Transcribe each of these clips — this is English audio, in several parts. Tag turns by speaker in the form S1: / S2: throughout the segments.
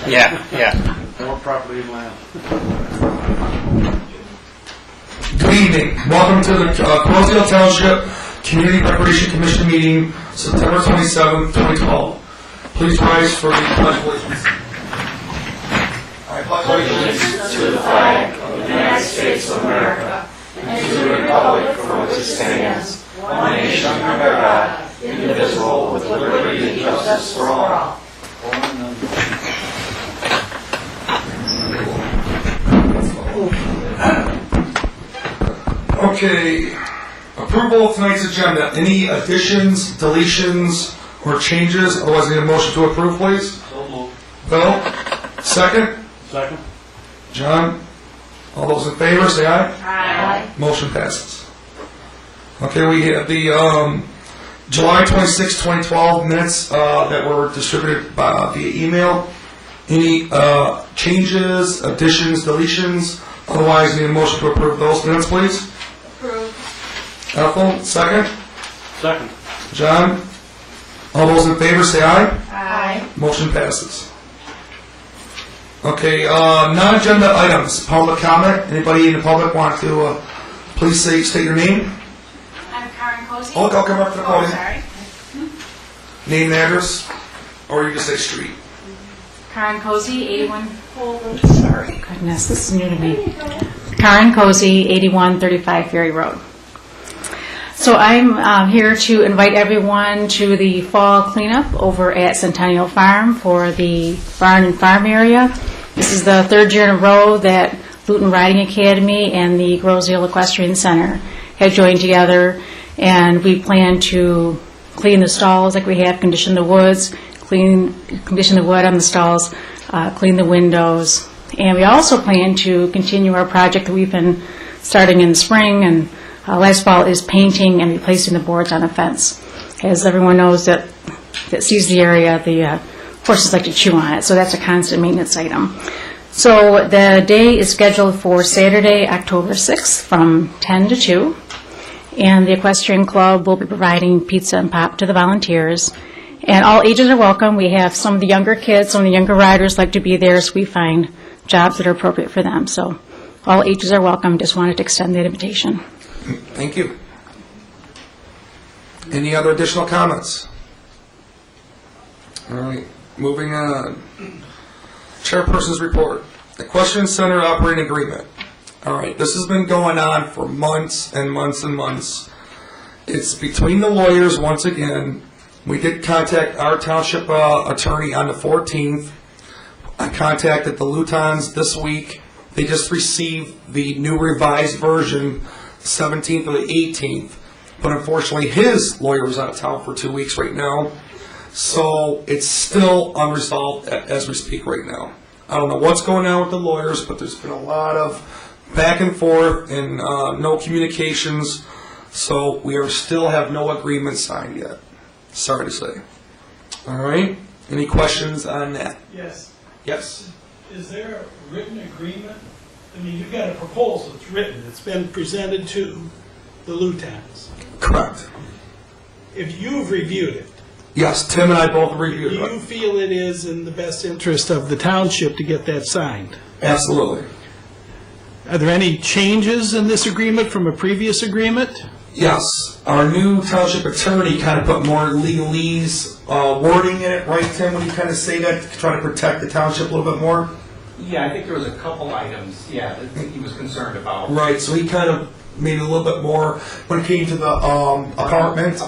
S1: Yeah.
S2: More property and land.
S3: Good evening. Welcome to the Crosdale Township Community Recreation Commission meeting, September 27, 2012. Please rise for the pledge of allegiance. I pledge allegiance
S4: to the flag of the United States of America and to the republic for which it stands, one nation under God, indivisible, with liberty and justice for all.
S3: Okay, approval of tonight's agenda. Any additions, deletions, or changes? Otherwise, I need a motion to approve, please.
S2: So moved.
S3: Bill? Second?
S2: Second.
S3: John? All those in favor, say aye.
S4: Aye.
S3: Motion passes. Okay, we have the July 26, 2012 minutes that were distributed via email. Any changes, additions, deletions? Otherwise, need a motion to approve those minutes, please.
S4: Approved.
S3: Ethel, second.
S2: Second.
S3: John? All those in favor, say aye.
S4: Aye.
S3: Motion passes. Okay, non-agenda items, public comment. Anybody in the public want to please state your name?
S5: I'm Karen Cozy.
S3: Oh, don't come up to the podium.
S5: Sorry.
S3: Name and address, or you can say street.
S5: Karen Cozy, 81. Sorry, goodness, this is new to me. Karen Cozy, 8135 Ferry Road. So I'm here to invite everyone to the fall cleanup over at Centennial Farm for the barn and farm area. This is the third year in a row that Luton Riding Academy and the Grosdale Equestrian Center have joined together, and we plan to clean the stalls like we have, condition the woods, condition the wood on the stalls, clean the windows, and we also plan to continue our project that we've been starting in the spring, and last fall is painting and replacing the boards on the fence. As everyone knows that sees the area, the horses like to chew on it, so that's a constant maintenance item. So the day is scheduled for Saturday, October 6th from 10 to 2, and the Equestrian Club will be providing pizza and pop to the volunteers. And all ages are welcome. We have some of the younger kids, some of the younger riders like to be there, so we find jobs that are appropriate for them. So all ages are welcome. Just wanted to extend that invitation.
S3: Thank you. Any other additional comments? All right, moving on. Chairperson's report. Equestrian Center operating agreement. All right, this has been going on for months and months and months. It's between the lawyers once again. We did contact our township attorney on the 14th. I contacted the Lutons this week. They just received the new revised version, 17th or the 18th. But unfortunately, his lawyer was out of town for 2 weeks right now. So it's still unresolved as we speak right now. I don't know what's going on with the lawyers, but there's been a lot of back and forth and no communications. So we still have no agreement signed yet. Sorry to say. All right. Any questions on that?
S6: Yes.
S3: Yes.
S6: Is there a written agreement? I mean, you've got a proposal, it's written, it's been presented to the Lutons.
S3: Correct.
S6: If you've reviewed it,
S3: Yes, Tim and I both
S6: do
S3: reviewed
S6: you
S3: it.
S6: feel it is in the best interest of the township to get that signed?
S3: Absolutely.
S6: Are there any changes in this agreement from a previous agreement?
S3: Yes. Our new township attorney kind of put more legalese wording in it, right, Tim? When you kind of say that to try to protect the township a little bit more?
S1: Yeah, I think there was a couple items, that he was concerned about.
S3: Right, so he kind of made it a little bit more when it came to the apartment.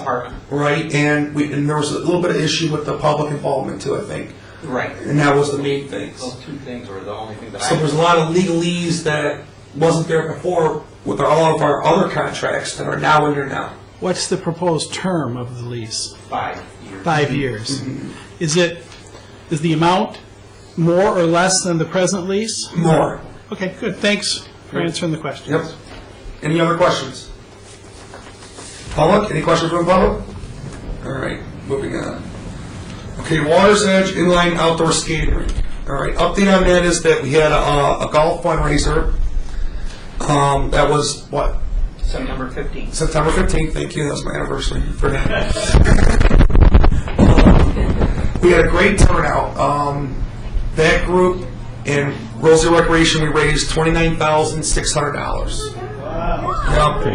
S3: Right, and there was a little bit of issue with the public involvement too, I think.
S1: Right.
S3: And that was the main things.
S1: Those two things were the only thing that
S3: So there's a lot of legalese that wasn't there before with all of our other contracts that are now in there now.
S6: What's the proposed term of the lease?
S1: 5 years.
S6: 5 years. Is the amount more or less than the present lease?
S3: More.
S6: Okay, good. Thanks for answering the question.
S3: Yep. Any other questions? Public? Any questions from the public? All right, moving on. Okay, Water's Edge Inline Outdoor Skating Rink. All right, update on that is that we had a golf fundraiser. That was, what?
S1: September 15th.
S3: September 15th, thank you. That was my anniversary for that. We had a great turnout. that group and Rosie Recreation, we raised $29,600. Yep. The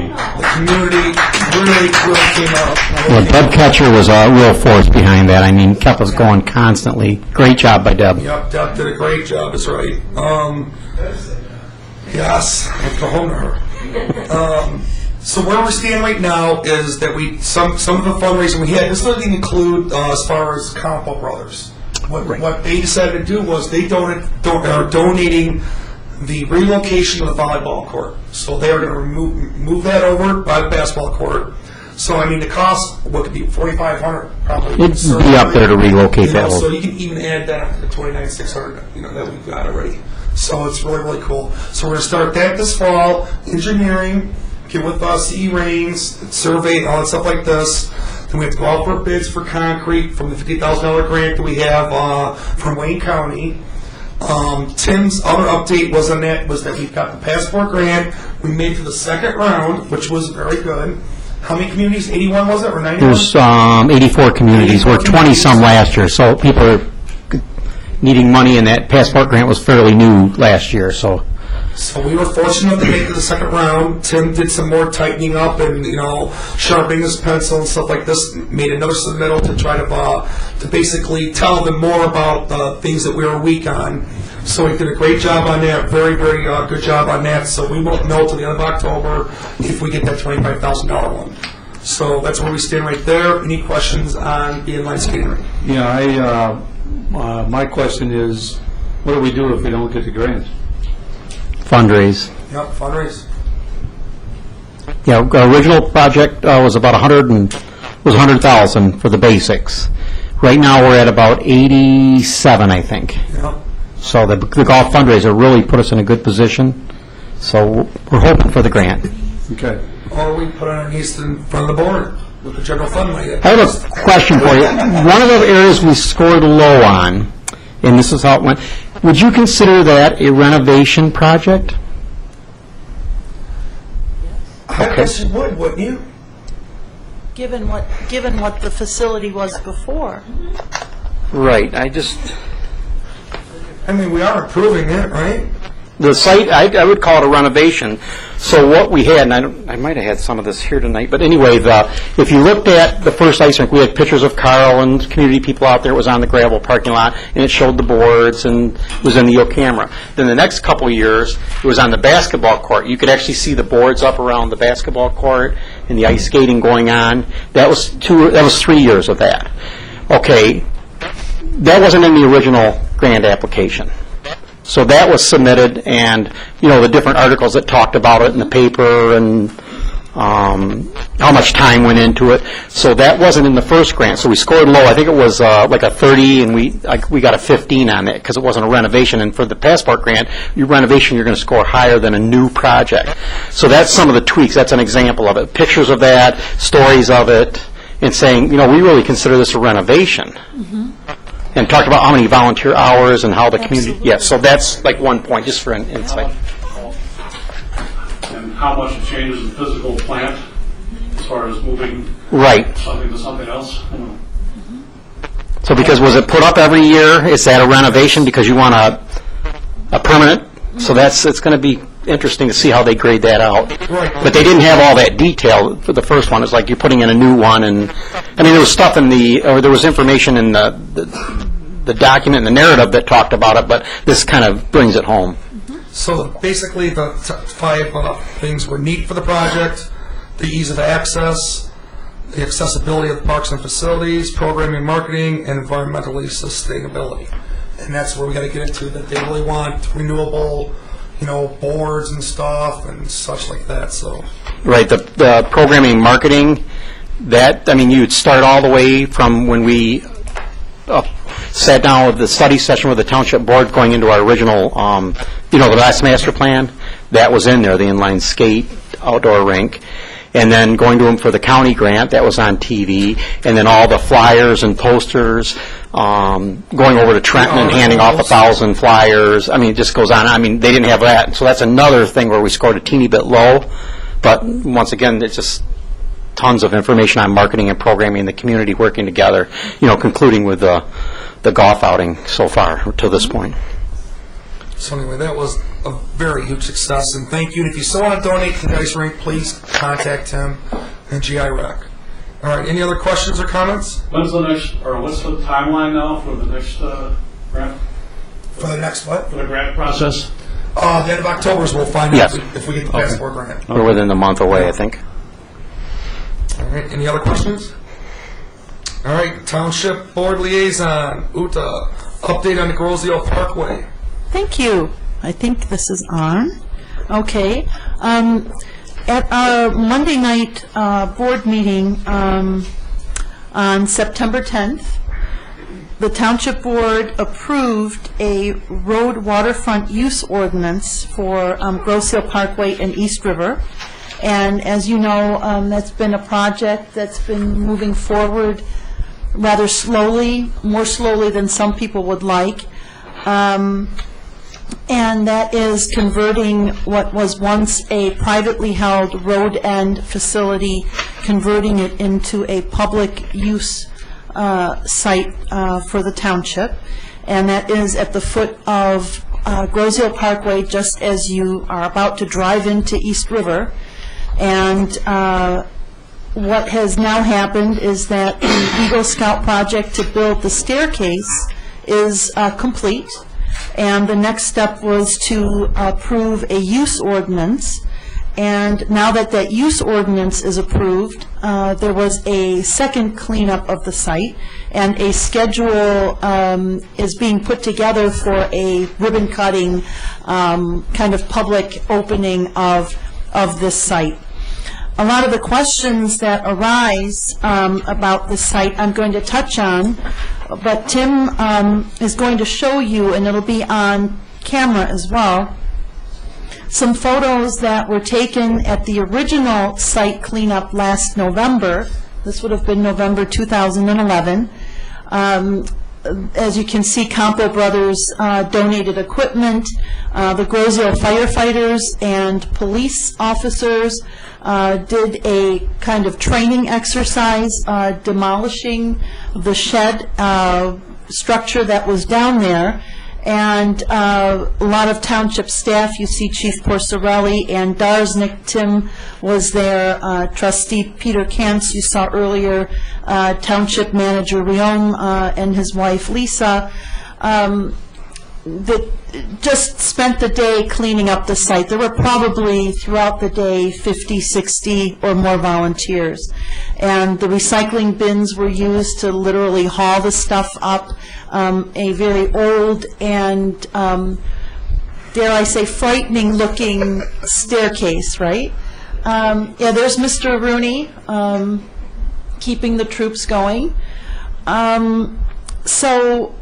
S3: community really came out.
S7: Well, Deb Ketcher was a real force behind that. I mean, kept us going constantly. Great job by Deb.
S3: Yep, Deb did a great job, that's right. Yes, let's go home to her. So where we're standing right now is that some of the fundraising we had, this doesn't include as far as Compo Brothers. What they decided to do was they are donating the relocation of the volleyball court. So they are going to move that over by the basketball court. So I mean, the cost what could be $4,500 probably.
S7: It'd be up there to relocate that
S3: So
S7: whole.
S3: you can even add that to the $29,600 that we've got already. So it's really, really cool. So we're going to start that this fall. Engineering, get with CE Rains, survey, and all that stuff like this. Then we have to go out for bids for concrete from the $50,000 grant that we have from Wayne County. Tim's other update was on that was that we've got the passport grant. We made for the second round, which was very good. How many communities? 81 was it, or 91?
S7: There's 84 communities. We're 20-some last year, so people are needing money, and that passport grant was fairly new last year, so.
S3: So we were fortunate to make it to the second round. Tim did some more tightening up and, sharpening his pencil and stuff like this. Made another submittal to try to basically tell them more about the things that we were weak on. So he did a great job on that, very, very good job on that. So we won't know till the end of October if we get that $25,000 one. So that's where we stand right there. Any questions on the inline skating rink?
S2: Yeah, my question is, what do we do if we don't get the grant?
S7: Fundraise.
S3: Yep, fundraise.
S7: Yeah, original project was about 100,000 for the basics. Right now we're at about 87, I think.
S3: Yep.
S7: So the golf fundraiser really put us in a good position. So we're hoping for the grant.
S2: Okay.
S3: Or we put it underneath in front of the board with the general fund money.
S7: I have a question for you. One of the areas we scored low on, and this is how it went, would you consider that a renovation project?
S3: I guess you would, wouldn't you?
S8: Given what the facility was before.
S7: Right.
S3: I mean, we are improving it, right?
S7: The site, I would call it a renovation. So what we had, and I might have had some of this here tonight, but anyway, if you looked at the first ice rink, we had pictures of Carl and community people out there. It was on the gravel parking lot, and it showed the boards, and it was in the camera. Then the next couple of years, it was on the basketball court. You could actually see the boards up around the basketball court and the ice skating going on. That was 3 years of that. Okay, that wasn't in the original grant application. So that was submitted, and, the different articles that talked about it in the paper and how much time went into it. So that wasn't in the first grant. So we scored low. I think it was like a 30, and we got a 15 on it because it wasn't a renovation. And for the passport grant, your renovation, you're going to score higher than a new project. So that's some of the tweaks. That's an example of it. Pictures of that, stories of it, and saying, we really consider this a renovation. Mm-hmm. And talked about how many volunteer hours and how the community, so that's like one point, just for an insight.
S2: And how much it changes the physical plant as far as moving something to something else?
S7: So because was it put up every year? Is that a renovation because you want a permanent? So it's going to be interesting to see how they grade that out.
S3: Right.
S7: But they didn't have all that detail for the first one. It's like you're putting in a new one, and there was stuff there was information in the document and the narrative that talked about it, but this kind of brings it home.
S3: So basically, the 5 things were neat for the project: the ease of access, the accessibility of the parks and facilities, programming, marketing, and environmentally sustainability. And that's where we got to get into that they really want renewable, boards and stuff and such like that. So
S7: right, the programming, marketing, you'd start all the way from when we sat down with the study session with the township board going into our original, the last master plan. That was in there, the inline skate, outdoor rink. And then going to them for the county grant, that was on TV. And then all the flyers and posters, going over to Trenton and handing off 1,000 flyers. It just goes on. They didn't have that. So that's another thing where we scored a teeny bit low. But once again, it's just tons of information on marketing and programming, the community working together, concluding with the the golf outing so far to this point.
S3: So anyway, that was a very huge success, and thank you. And if you still want to donate to the ice rink, please contact him and GI Rec. All right, any other questions or comments?
S2: What's the timeline now for the next grant?
S3: For the next what?
S2: For the grant process?
S3: The end of October, we'll find
S7: Yes.
S3: out if we get the passport grant.
S7: We're within a month away, I think.
S3: All right, any other questions? All right, Township Board Liaison, Uta, update on the Grosdale Parkway.
S8: Thank you. I think this is on. Okay. At our Monday night board meeting on September 10th, the Township Board approved a road waterfront use ordinance for Grosdale Parkway and East River. And as you know, that's been a project that's been moving forward rather slowly, more slowly than some people would like. And that is converting what was once a privately held road end facility, converting it into a public use site for the township. And that is at the foot of Grosdale Parkway, just as you are about to drive into East River. And what has now happened is that the Eagle Scout project to build the staircase is complete. And the next step was to approve a use ordinance. And now that that use ordinance is approved, there was a second cleanup of the site, and a schedule is being put together for a ribbon cutting kind of public opening of this site. A lot of the questions that arise about the site I'm going to touch on, but Tim is going to show you, and it'll be on camera as well, some photos that were taken at the original site cleanup last November. This would have been November 2011. As you can see, Campo Brothers donated equipment. The Grosdale firefighters and police officers did a kind of training exercise, demolishing the shed structure that was down there. And a lot of township staff, you see Chief Porcerelli and Darsnick, Tim was there, Trustee Peter Kantz, you saw earlier, Township Manager Riom and his wife Lisa, that just spent the day cleaning up the site. There were probably throughout the day 50, 60 or more volunteers. And the recycling bins were used to literally haul the stuff up. A very old and, dare I say, frightening looking staircase, right? Yeah, there's Mr. Rooney keeping the troops going. So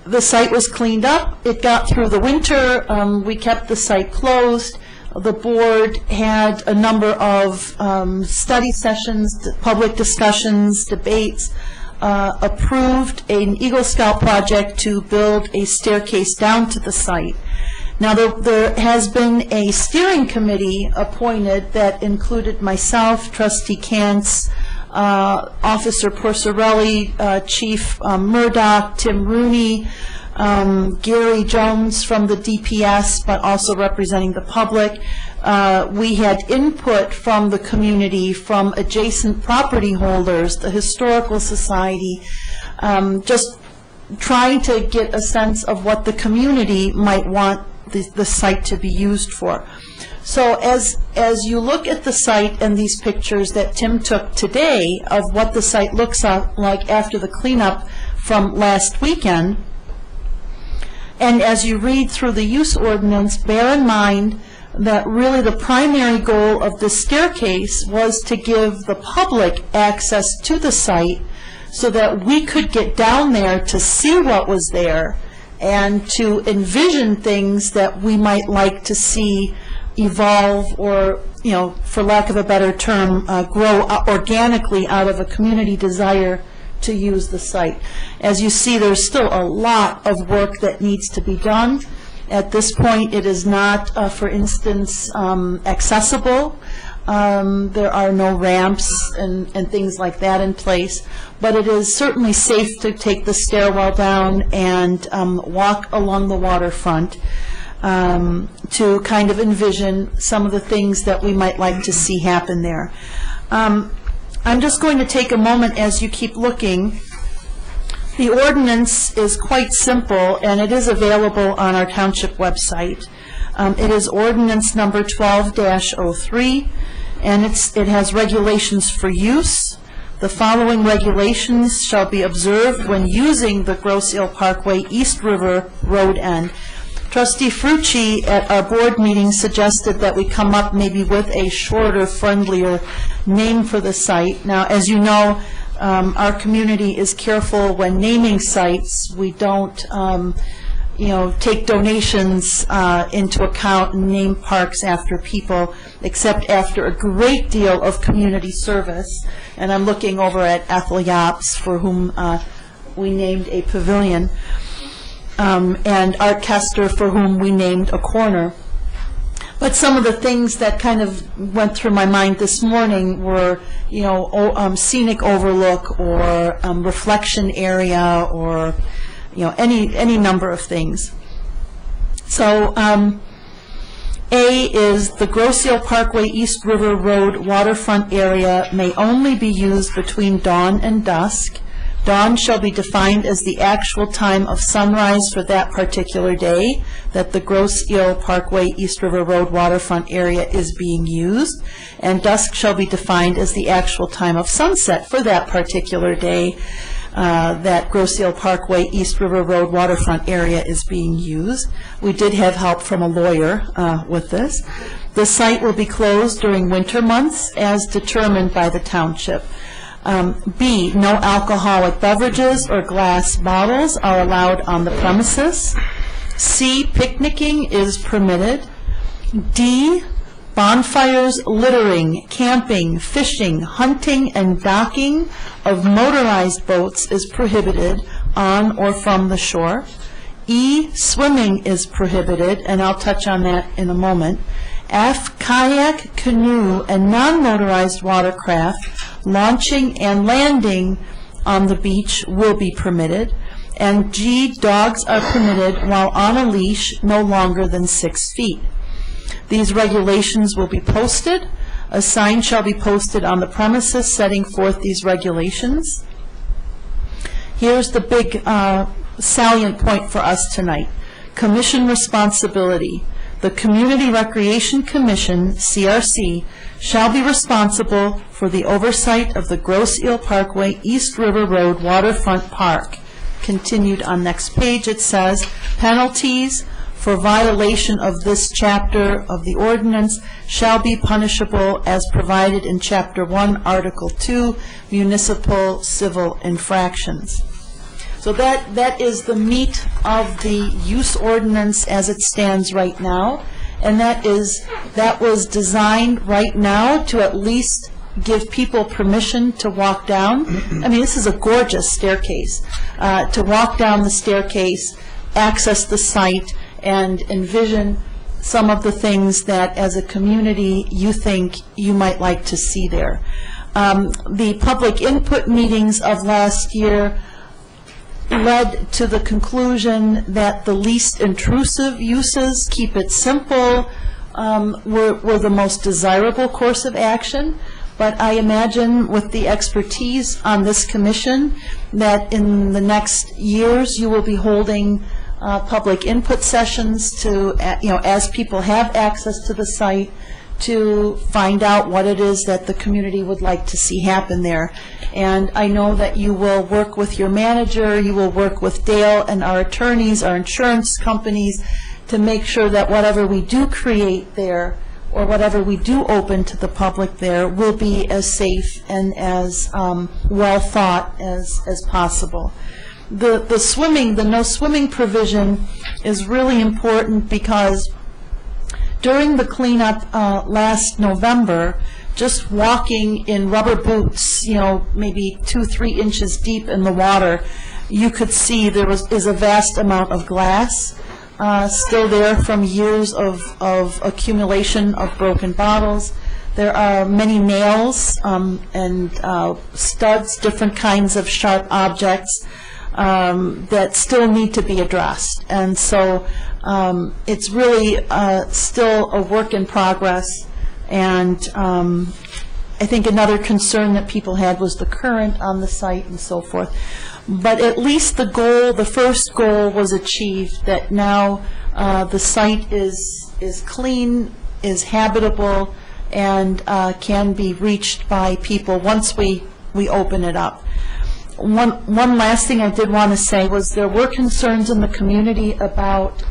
S8: the site was cleaned up. It got through the winter. We kept the site closed. The board had a number of study sessions, public discussions, debates, approved an Eagle Scout project to build a staircase down to the site. Now, there has been a steering committee appointed that included myself, Trustee Kantz, Officer Porcerelli, Chief Murdoch, Tim Rooney, Gary Jones from the DPS, but also representing the public. We had input from the community, from adjacent property holders, the Historical Society, just trying to get a sense of what the community might want the site to be used for. So as you look at the site and these pictures that Tim took today of what the site looks like after the cleanup from last weekend, and as you read through the use ordinance, bear in mind that really the primary goal of the staircase was to give the public access to the site so that we could get down there to see what was there and to envision things that we might like to see evolve or, you know, for lack of a better term, grow organically out of a community desire to use the site. As you see, there's still a lot of work that needs to be done. At this point, it is not, for instance, accessible. There are no ramps and things like that in place, but it is certainly safe to take the stairwell down and walk along the waterfront to kind of envision some of the things that we might like to see happen there. I'm just going to take a moment as you keep looking. The ordinance is quite simple, and it is available on our township website. It is ordinance number 12-03, and it has regulations for use. The following regulations shall be observed when using the Grosse Ile Parkway East River Road end. Trustee Frucci at our board meeting suggested that we come up maybe with a shorter, friendlier name for the site. Now, as you know, our community is careful when naming sites. We don't take donations into account and name parks after people, except after a great deal of community service. And I'm looking over at Ethel Yops, for whom we named a pavilion, and Art Kester, for whom we named a corner. But some of the things that kind of went through my mind this morning were, scenic overlook, or reflection area, or any number of things. So A is the Grosse Ile Parkway East River Road waterfront area may only be used between dawn and dusk. Dawn shall be defined as the actual time of sunrise for that particular day that the Grosse Ile Parkway East River Road waterfront area is being used, and dusk shall be defined as the actual time of sunset for that particular day that Grosse Ile Parkway East River Road waterfront area is being used. We did have help from a lawyer with this. The site will be closed during winter months as determined by the township. B, no alcoholic beverages or glass bottles are allowed on the premises. C, picnicking is permitted. D, bonfires, littering, camping, fishing, hunting, and docking of motorized boats is prohibited on or from the shore. E, swimming is prohibited, and I'll touch on that in a moment. F, kayak, canoe, and non-motorized watercraft launching and landing on the beach will be permitted. And G, dogs are permitted while on a leash no longer than 6 feet. These regulations will be posted. A sign shall be posted on the premises setting forth these regulations. Here's the big salient point for us tonight. Commission responsibility. The Community Recreation Commission, CRC, shall be responsible for the oversight of the Grosse Ile Parkway East River Road Waterfront Park. Continued on next page, it says, penalties for violation of this chapter of the ordinance shall be punishable as provided in Chapter 1, Article 2, Municipal Civil Infractions. So that is the meat of the use ordinance as it stands right now, and that was designed right now to at least give people permission to walk down. I mean, this is a gorgeous staircase. To walk down the staircase, access the site, and envision some of the things that as a community you think you might like to see there. The public input meetings of last year led to the conclusion that the least intrusive uses, keep it simple, were the most desirable course of action. But I imagine with the expertise on this commission that in the next years you will be holding public input sessions to, as people have access to the site, to find out what it is that the community would like to see happen there. And I know that you will work with your manager, you will work with Dale and our attorneys, our insurance companies, to make sure that whatever we do create there, or whatever we do open to the public there, will be as safe and as well thought as possible. The swimming, the no swimming provision is really important because during the cleanup last November, just walking in rubber boots, maybe 2-3 inches deep in the water, you could see there is a vast amount of glass still there from years of accumulation of broken bottles. There are many nails and studs, different kinds of sharp objects that still need to be addressed. And so it's really still a work in progress. And I think another concern that people had was the current on the site and so forth. But at least the first goal was achieved, that now the site is clean, is habitable, and can be reached by people once we open it up. One last thing I did want to say was there were concerns in the community about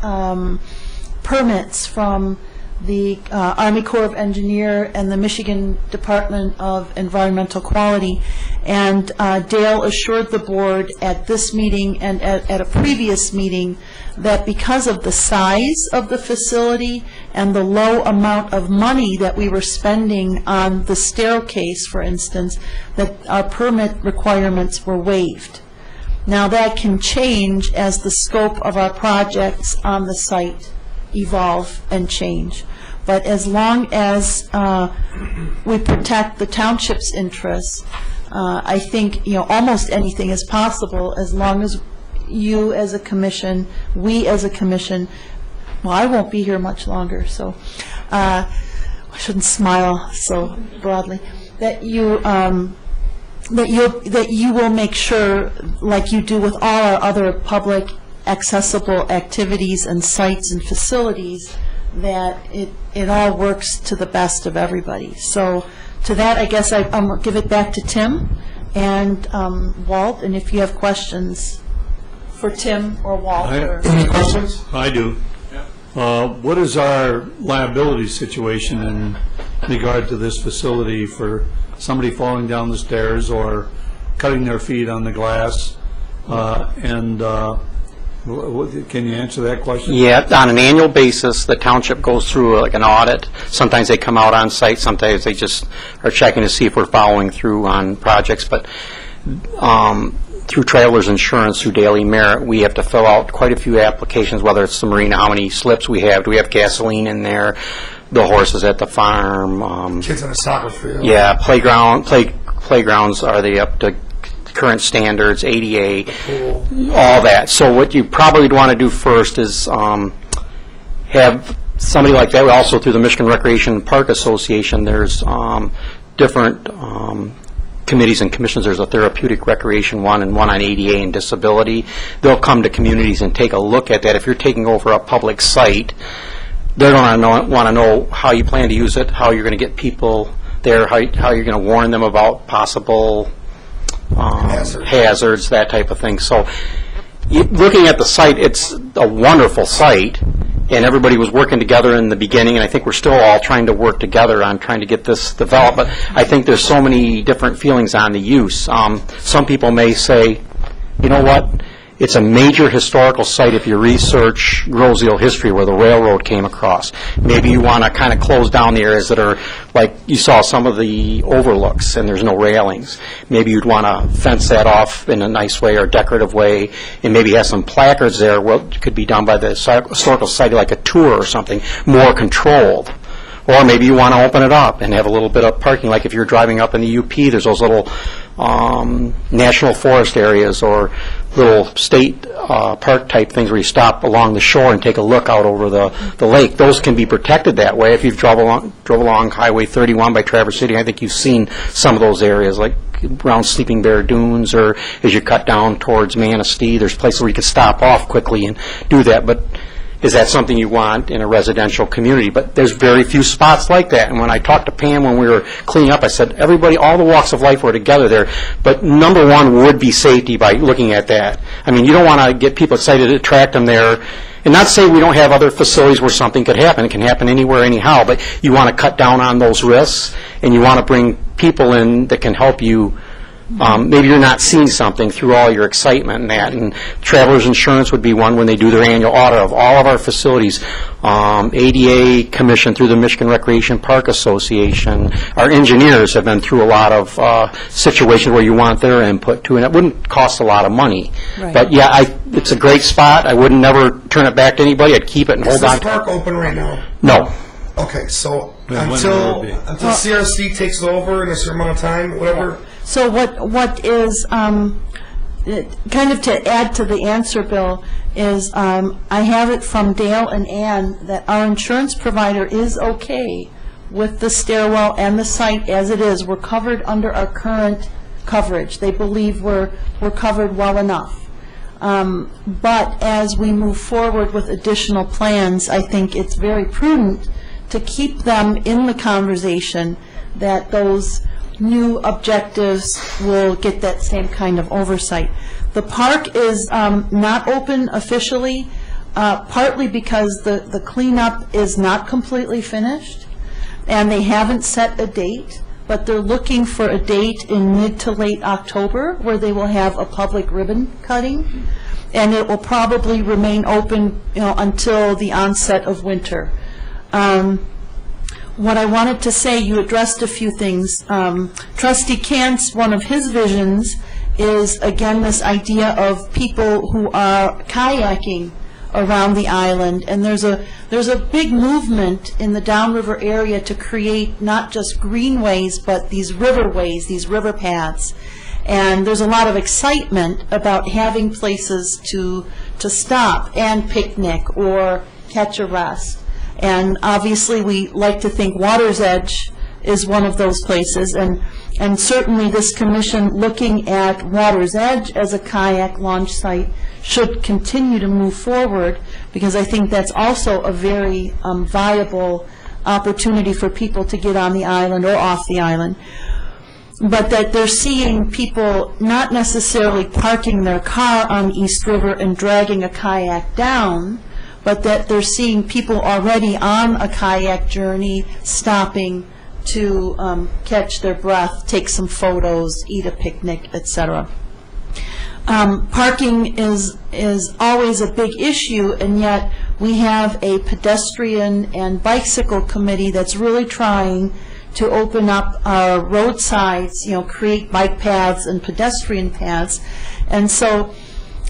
S8: permits from the Army Corps of Engineer and the Michigan Department of Environmental Quality. And Dale assured the board at this meeting and at a previous meeting that because of the size of the facility and the low amount of money that we were spending on the staircase, for instance, that our permit requirements were waived. Now that can change as the scope of our projects on the site evolve and change. But as long as we protect the township's interests, I think almost anything is possible as long as you as a commission, we as a commission, well, I won't be here much longer, so I shouldn't smile so broadly, that you will make sure, like you do with all our other public accessible activities and sites and facilities, that it all works to the best of everybody. So to that, I guess I'm going to give it back to Tim and Walt, and if you have questions for Tim or Walt.
S3: Any questions?
S9: I do. What is our liability situation in regard to this facility for somebody falling down the stairs or cutting their feet on the glass? Can you answer that question?
S7: Yeah, on an annual basis, the township goes through like an audit. Sometimes they come out on site, sometimes they just are checking to see if we're following through on projects. But through Travelers Insurance, through Daily Merit, we have to fill out quite a few applications, whether it's the marina, how many slips we have, do we have gasoline in there, the horses at the farm.
S3: Kids on a soccer field.
S7: Yeah, playgrounds, are they up to current standards, ADA, all that. So what you probably would want to do first is have somebody like that. Also through the Michigan Recreation and Park Association, there's different committees and commissions. There's a therapeutic recreation one and one on ADA and disability. They'll come to communities and take a look at that. If you're taking over a public site, they're going to want to know how you plan to use it, how you're going to get people there, how you're going to warn them about possible hazards, that type of thing. So looking at the site, it's a wonderful site, and everybody was working together in the beginning, and I think we're still all trying to work together on trying to get this developed. But I think there's so many different feelings on the use. Some people may say, you know what, it's a major historical site if you research Groseal history where the railroad came across. Maybe you want to kind of close down the areas that are, like you saw some of the overlooks and there's no railings. Maybe you'd want to fence that off in a nice way or decorative way, and maybe have some placards there. Well, it could be done by the historical society, like a tour or something, more controlled. Or maybe you want to open it up and have a little bit of parking, like if you're driving up in the UP, there's those little national forest areas or little state park type things where you stop along the shore and take a look out over the lake. Those can be protected that way. If you've drove along Highway 31 by Traverse City, I think you've seen some of those areas, like around Sleeping Bear Dunes, or as you cut down towards Manistee, there's places where you can stop off quickly and do that. But is that something you want in a residential community? But there's very few spots like that. And when I talked to Pam when we were cleaning up, I said, everybody, all the walks of life were together there. But number one would be safety by looking at that. I mean, you don't want to get people excited to attract them there. And not say we don't have other facilities where something could happen. It can happen anywhere, anyhow. But you want to cut down on those risks, and you want to bring people in that can help you. Maybe you're not seeing something through all your excitement and that. And Travelers Insurance would be one when they do their annual audit of all of our facilities. ADA Commission through the Michigan Recreation Park Association. Our engineers have been through a lot of situations where you want their input too, and it wouldn't cost a lot of money.
S8: Right.
S7: But yeah, it's a great spot. I would never turn it back to anybody. I'd keep it and hold on.
S3: Is this park open right now?
S7: No.
S3: Okay, so
S9: When will
S3: Until
S9: it be?
S3: CRC takes over in a certain amount of time, whatever.
S8: So what is, kind of to add to the answer, Bill, is I have it from Dale and Ann that our insurance provider is okay with the stairwell and the site as it is. We're covered under our current coverage. They believe we're covered well enough. But as we move forward with additional plans, I think it's very prudent to keep them in the conversation, that those new objectives will get that same kind of oversight. The park is not open officially, partly because the cleanup is not completely finished, and they haven't set a date, but they're looking for a date in mid to late October where they will have a public ribbon cutting, and it will probably remain open, until the onset of winter. What I wanted to say, you addressed a few things. Trustee Kantz, one of his visions is, again, this idea of people who are kayaking around the island, and there's a big movement in the downriver area to create not just greenways, but these riverways, these river paths. And there's a lot of excitement about having places to stop and picnic or catch a rest. And obviously we like to think Water's Edge is one of those places, and certainly this commission looking at Water's Edge as a kayak launch site should continue to move forward, because I think that's also a very viable opportunity for people to get on the island or off the island. But that they're seeing people not necessarily parking their car on East River and dragging a kayak down, but that they're seeing people already on a kayak journey stopping to catch their breath, take some photos, eat a picnic, etc. Parking is always a big issue, and yet we have a pedestrian and bicycle committee that's really trying to open up our roadsides, create bike paths and pedestrian paths. And so,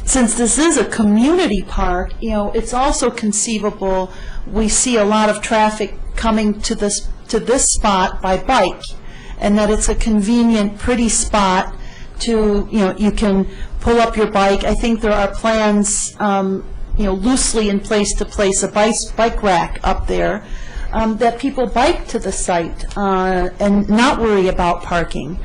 S8: since this is a community park, it's also conceivable we see a lot of traffic coming to this spot by bike, and that it's a convenient, pretty spot to, you can pull up your bike. I think there are plans, loosely in place to place a bike rack up there, that people bike to the site and not worry about parking.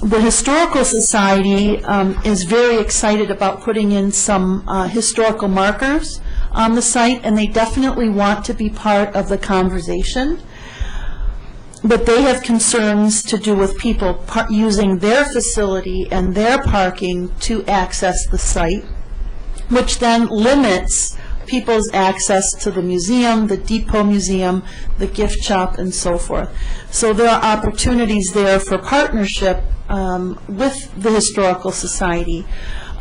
S8: The Historical Society is very excited about putting in some historical markers on the site, and they definitely want to be part of the conversation. But they have concerns to do with people using their facility and their parking to access the site, which then limits people's access to the museum, the Depot Museum, the gift shop, and so forth. So there are opportunities there for partnership with the Historical Society.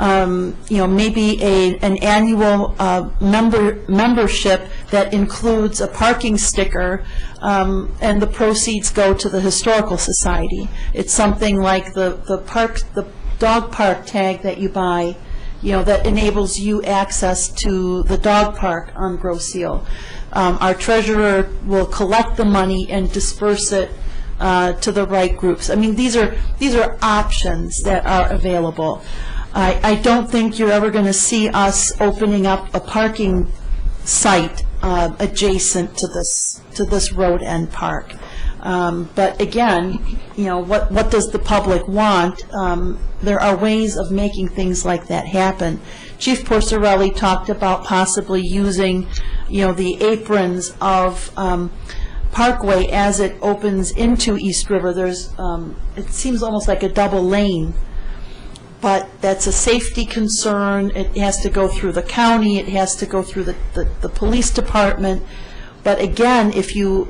S8: Maybe an annual membership that includes a parking sticker, and the proceeds go to the Historical Society. It's something like the dog park tag that you buy, that enables you access to the dog park on Grosse Seal. Our treasurer will collect the money and disperse it to the right groups. I mean, these are options that are available. I don't think you're ever going to see us opening up a parking site adjacent to this road end park. But again, what does the public want? There are ways of making things like that happen. Chief Porcerelli talked about possibly using, the aprons of Parkway as it opens into East River. There's, it seems almost like a double lane, but that's a safety concern. It has to go through the county. It has to go through the police department. But again, if you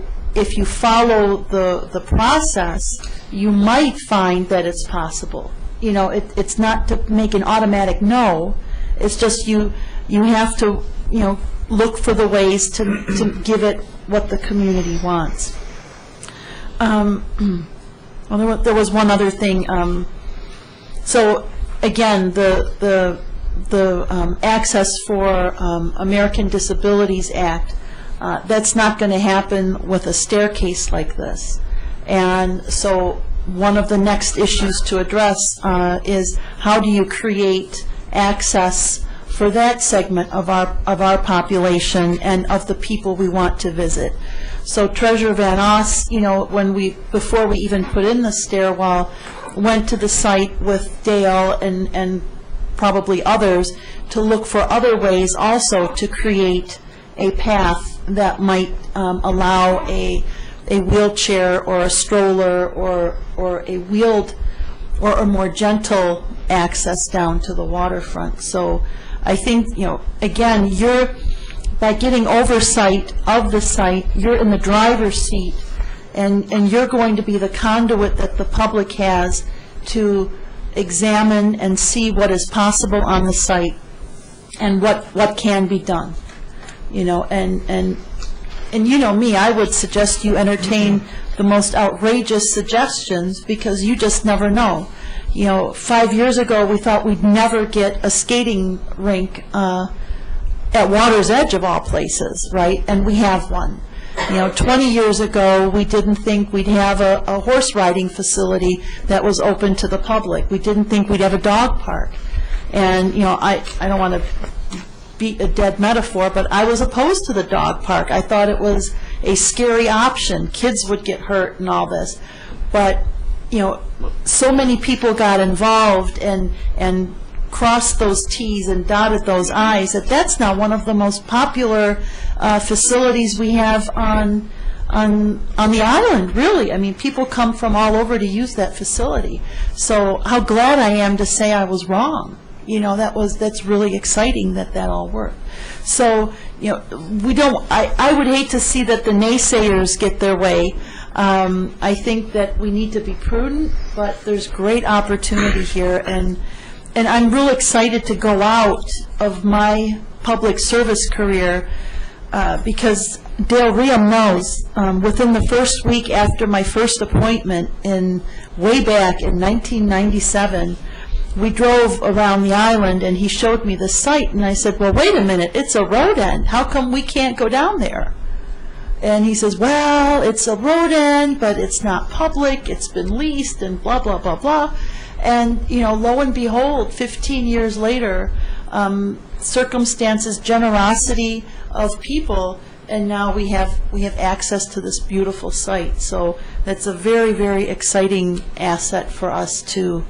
S8: follow the process, you might find that it's possible. It's not to make an automatic no. It's just you have to, look for the ways to give it what the community wants. Well, there was one other thing. So again, the Access for American Disabilities Act That's not going to happen with a staircase like this. And so one of the next issues to address is how do you create access for that segment of our population and of the people we want to visit. So Treasurer Van Oss, before we even put in the stairwell, went to the site with Dale and probably others to look for other ways also to create a path that might allow a wheelchair or a stroller or a wheeled or a more gentle access down to the waterfront. So I think, again, by getting oversight of the site, you're in the driver's seat, and you're going to be the conduit that the public has to examine and see what is possible on the site and what can be done. And you know me, I would suggest you entertain the most outrageous suggestions because you just never know. 5 years ago we thought we'd never get a skating rink at Water's Edge of all places, right? And we have one. 20 years ago we didn't think we'd have a horse riding facility that was open to the public. We didn't think we'd have a dog park. And I don't want to beat a dead metaphor, but I was opposed to the dog park. I thought it was a scary option. Kids would get hurt and all this. But so many people got involved and crossed those T's and dotted those I's that's now one of the most popular facilities we have on the island, really. I mean, people come from all over to use that facility. So how glad I am to say I was wrong. That's really exciting that all worked. So, I would hate to see that the naysayers get their way. I think that we need to be prudent, but there's great opportunity here, and I'm real excited to go out of my public service career because Dale Riem knows within the first week after my first appointment way back in 1997, we drove around the island and he showed me the site, and I said, well, wait a minute, it's a road end. How come we can't go down there? And he says, well, it's a road end, but it's not public, it's been leased, and blah, blah, blah, blah. And, lo and behold, 15 years later, circumstances, generosity of people, and now we have access to this beautiful site. So that's a very, very exciting asset for us to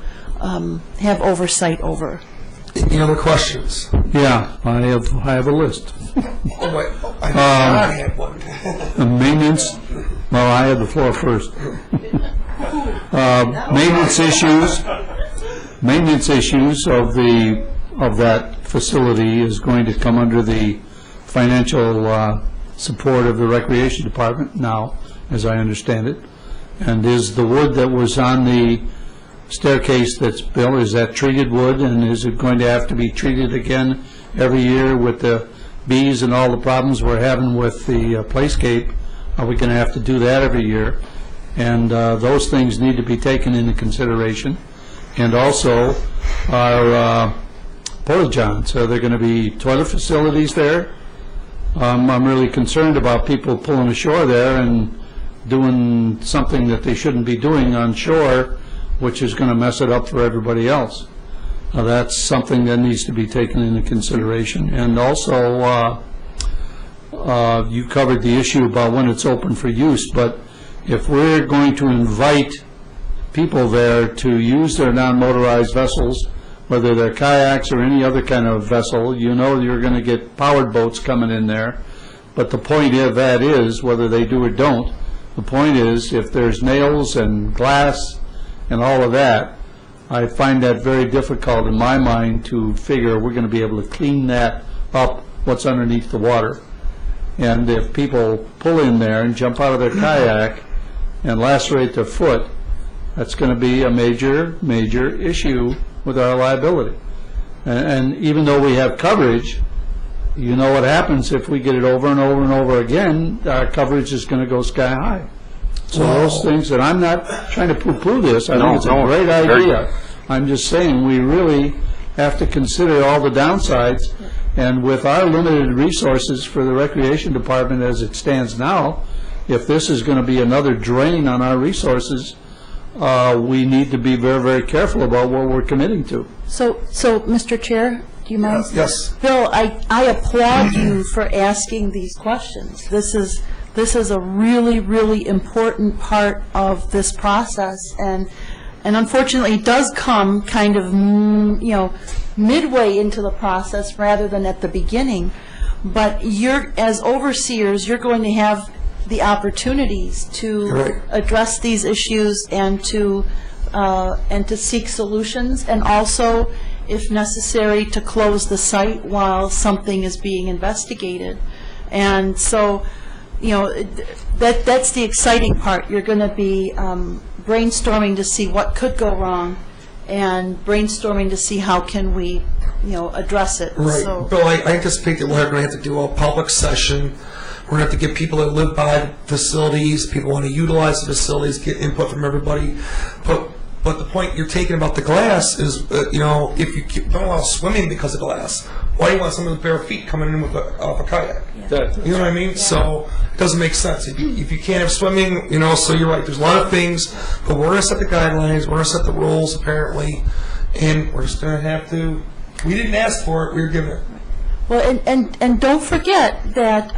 S8: have oversight over.
S3: Any other questions?
S9: Yeah, I have a list.
S3: Oh, wait. I had one.
S9: Maintenance, well, I had the floor first. Maintenance issues of that facility is going to come under the financial support of the Recreation Department now, as I understand it. And is the wood that was on the staircase that's built, is that treated wood, and is it going to have to be treated again every year with the bees and all the problems we're having with the playscape? Are we going to have to do that every year? And those things need to be taken into consideration. And also our porta-johns. Are there going to be toilet facilities there? I'm really concerned about people pulling ashore there and doing something that they shouldn't be doing on shore, which is going to mess it up for everybody else. That's something that needs to be taken into consideration. And also, you covered the issue about when it's open for use, but if we're going to invite people there to use their non-motorized vessels, whether they're kayaks or any other kind of vessel, you're going to get powered boats coming in there. But the point of that is, whether they do or don't, the point is, if there's nails and glass and all of that, I find that very difficult in my mind to figure we're going to be able to clean that up, what's underneath the water. And if people pull in there and jump out of their kayak and lacerate their foot, that's going to be a major, major issue with our liability. And even though we have coverage, you know what happens if we get it over and over and over again, our coverage is going to go sky high. So those things, and I'm not trying to poo-poo this, I think it's a great idea. I'm just saying we really have to consider all the downsides, And with our limited resources for the recreation department as it stands now, if this is going to be another drain on our resources, we need to be very, very careful about what we're committing to.
S8: So, Mr. Chair, do you mind?
S3: Yes.
S8: Bill, I applaud you for asking these questions. This is a really, really important part of this process, and unfortunately, it does come kind of, midway into the process rather than at the beginning. But as overseers, you're going to have the opportunities to address these issues and to seek solutions, and also, if necessary, to close the site while something is being investigated. And so, that's the exciting part. You're going to be brainstorming to see what could go wrong, and brainstorming to see how can we, address it.
S3: Right.
S8: So,
S3: Bill, I anticipate that we're going to have to do a public session. We're going to have to get people that live by the facilities, people want to utilize the facilities, get input from everybody. But the point you're taking about the glass is, if you don't allow swimming because of glass, why do you want someone with bare feet coming in off a kayak?
S9: Yeah.
S3: You know what I mean? So it doesn't make sense. If you can't have swimming, so you're right, there's a lot of things, but we're going to set the guidelines, we're going to set the rules, apparently, and we're just going to have to, we didn't ask for it, we were given it.
S8: well, and don't forget that,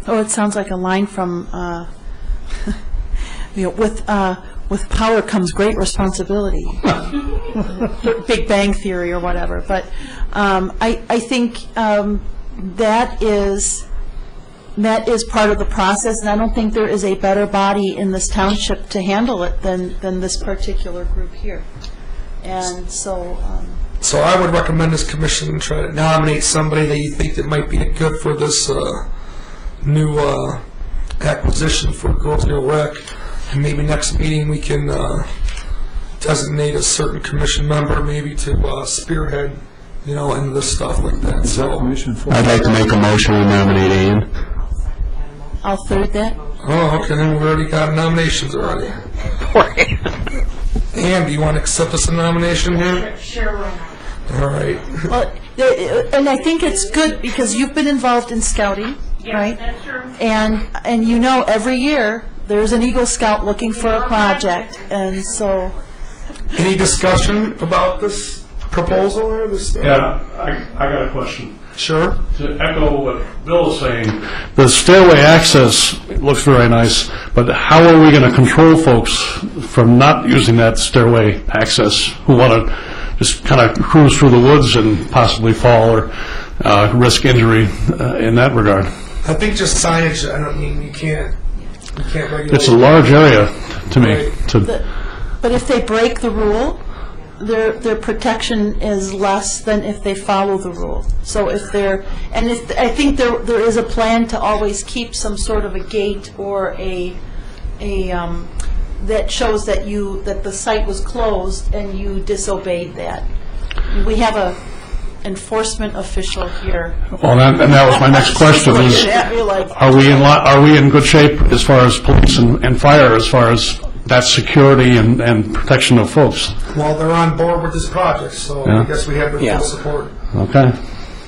S8: it sounds like a line from, with power comes great responsibility. Big Bang Theory or whatever. But I think that is part of the process, and I don't think there is a better body in this township to handle it than this particular group here. And so...
S3: So I would recommend this commission try to nominate somebody that you think that might be good for this new acquisition for Girls Near Rec. And maybe next meeting we can designate a certain commission member maybe to spearhead, into this stuff like that. So
S10: I'd like to make a motion to nominate Ann.
S8: I'll third that.
S3: Oh, okay, then we've already got nominations already. Ann, do you want to accept this nomination here?
S5: Sure, why not?
S3: All right.
S8: Well, and I think it's good because you've been involved in scouting, right?
S5: That's true.
S8: And every year there's an Eagle Scout looking for a project, and so...
S3: Any discussion about this proposal or this?
S2: Yeah, I got a question.
S3: Sure.
S2: To echo what Bill is saying, the stairway access looks very nice, but how are we going to control folks from not using that stairway access who want to just kind of cruise through the woods and possibly fall or risk injury in that regard?
S3: I think just signage, I don't mean, you can't regulate.
S2: It's a large area to me.
S3: Right.
S8: But if they break the rule, their protection is less than if they follow the rule. So I think there is a plan to always keep some sort of a gate or a that shows that the site was closed and you disobeyed that. We have a enforcement official here.
S2: Well, and that was my next question: is are we in good shape as far as police and fire, as far as that security and protection of folks?
S3: Well, they're on board with this project, so I guess we have their full support.
S2: Okay.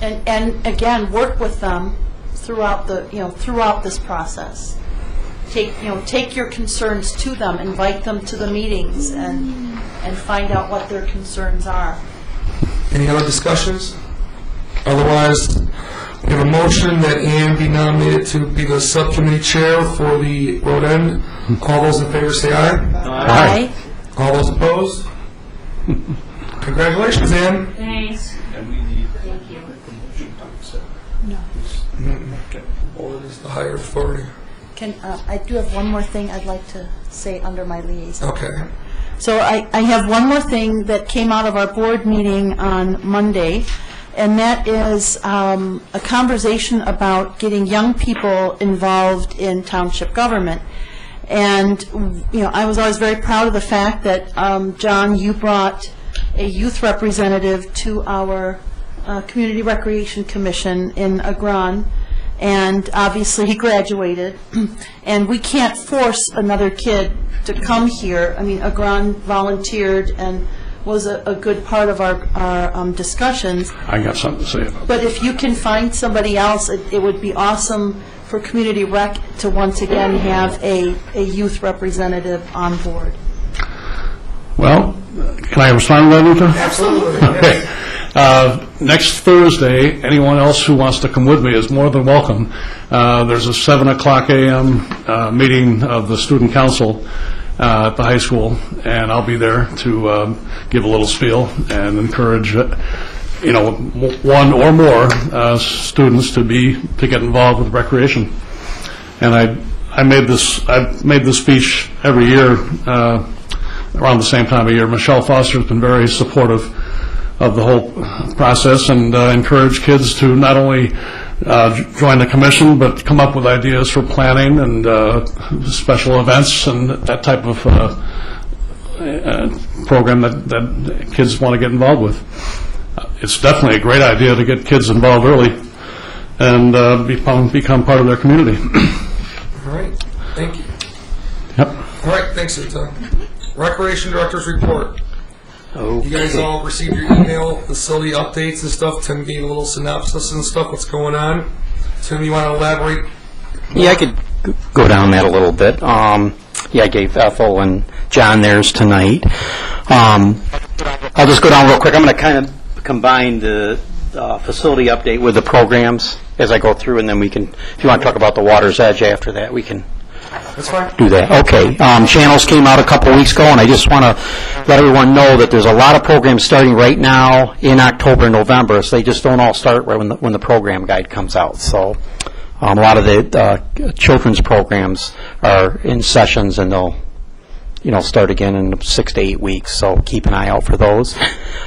S8: And again, work with them throughout this process. Take your concerns to them, invite them to the meetings, and find out what their concerns are.
S3: Any other discussions? Otherwise, we have a motion that Ann be nominated to be the subcommittee chair for the road end. All those in favor say aye.
S8: Aye.
S3: All those opposed? Congratulations, Ann.
S5: Thanks. Thank you.
S3: Board is the higher authority.
S8: I do have one more thing I'd like to say under my liaison.
S3: Okay.
S8: So I have one more thing that came out of our board meeting on Monday, and that is a conversation about getting young people involved in township government. And, I was always very proud of the fact that, John, you brought a youth representative to our Community Recreation Commission in Agron, and obviously he graduated. And we can't force another kid to come here. I mean, Agron volunteered, and was a good part of our discussions.
S2: I got something to say about it.
S8: But if you can find somebody else, it would be awesome for Community Rec to once again have a youth representative on board.
S2: Well, can I respond to that, Luther?
S3: Absolutely.
S2: Okay. Next Thursday, anyone else who wants to come with me is more than welcome. There's a 7:00 a.m. Meeting of the Student Council at the high school, and I'll be there to give a little spiel and encourage, one or more students to get involved with recreation. And I've made this speech every year around the same time of year. Michelle Foster has been very supportive of the whole process and encourage kids to not only join the commission but come up with ideas for planning and special events and that type of program that kids want to get involved with. It's definitely a great idea to get kids involved early and become part of their community.
S3: All right, thank you.
S2: Yep.
S3: All right, thanks, Uta. Recreation Director's Report.
S7: Oh.
S3: You guys all received your email, facility updates and stuff. Tim gave a little synopsis and stuff, what's going on. Tim, you want to elaborate?
S7: Yeah, I could go down that a little bit. I gave Ethel and John theirs tonight. I'll just go down real quick. I'm going to kind of combine the facility update with the programs as I go through, and then we can, if you want to talk about the Water's Edge after that, we can
S3: That's fine.
S7: do that. Okay. Channels came out a couple weeks ago, and I just want to let everyone know that there's a lot of programs starting right now in October and November, so they just don't all start right when the program guide comes out. So a lot of the children's programs are in sessions, and they'll start again in 6 to 8 weeks, so keep an eye out for those.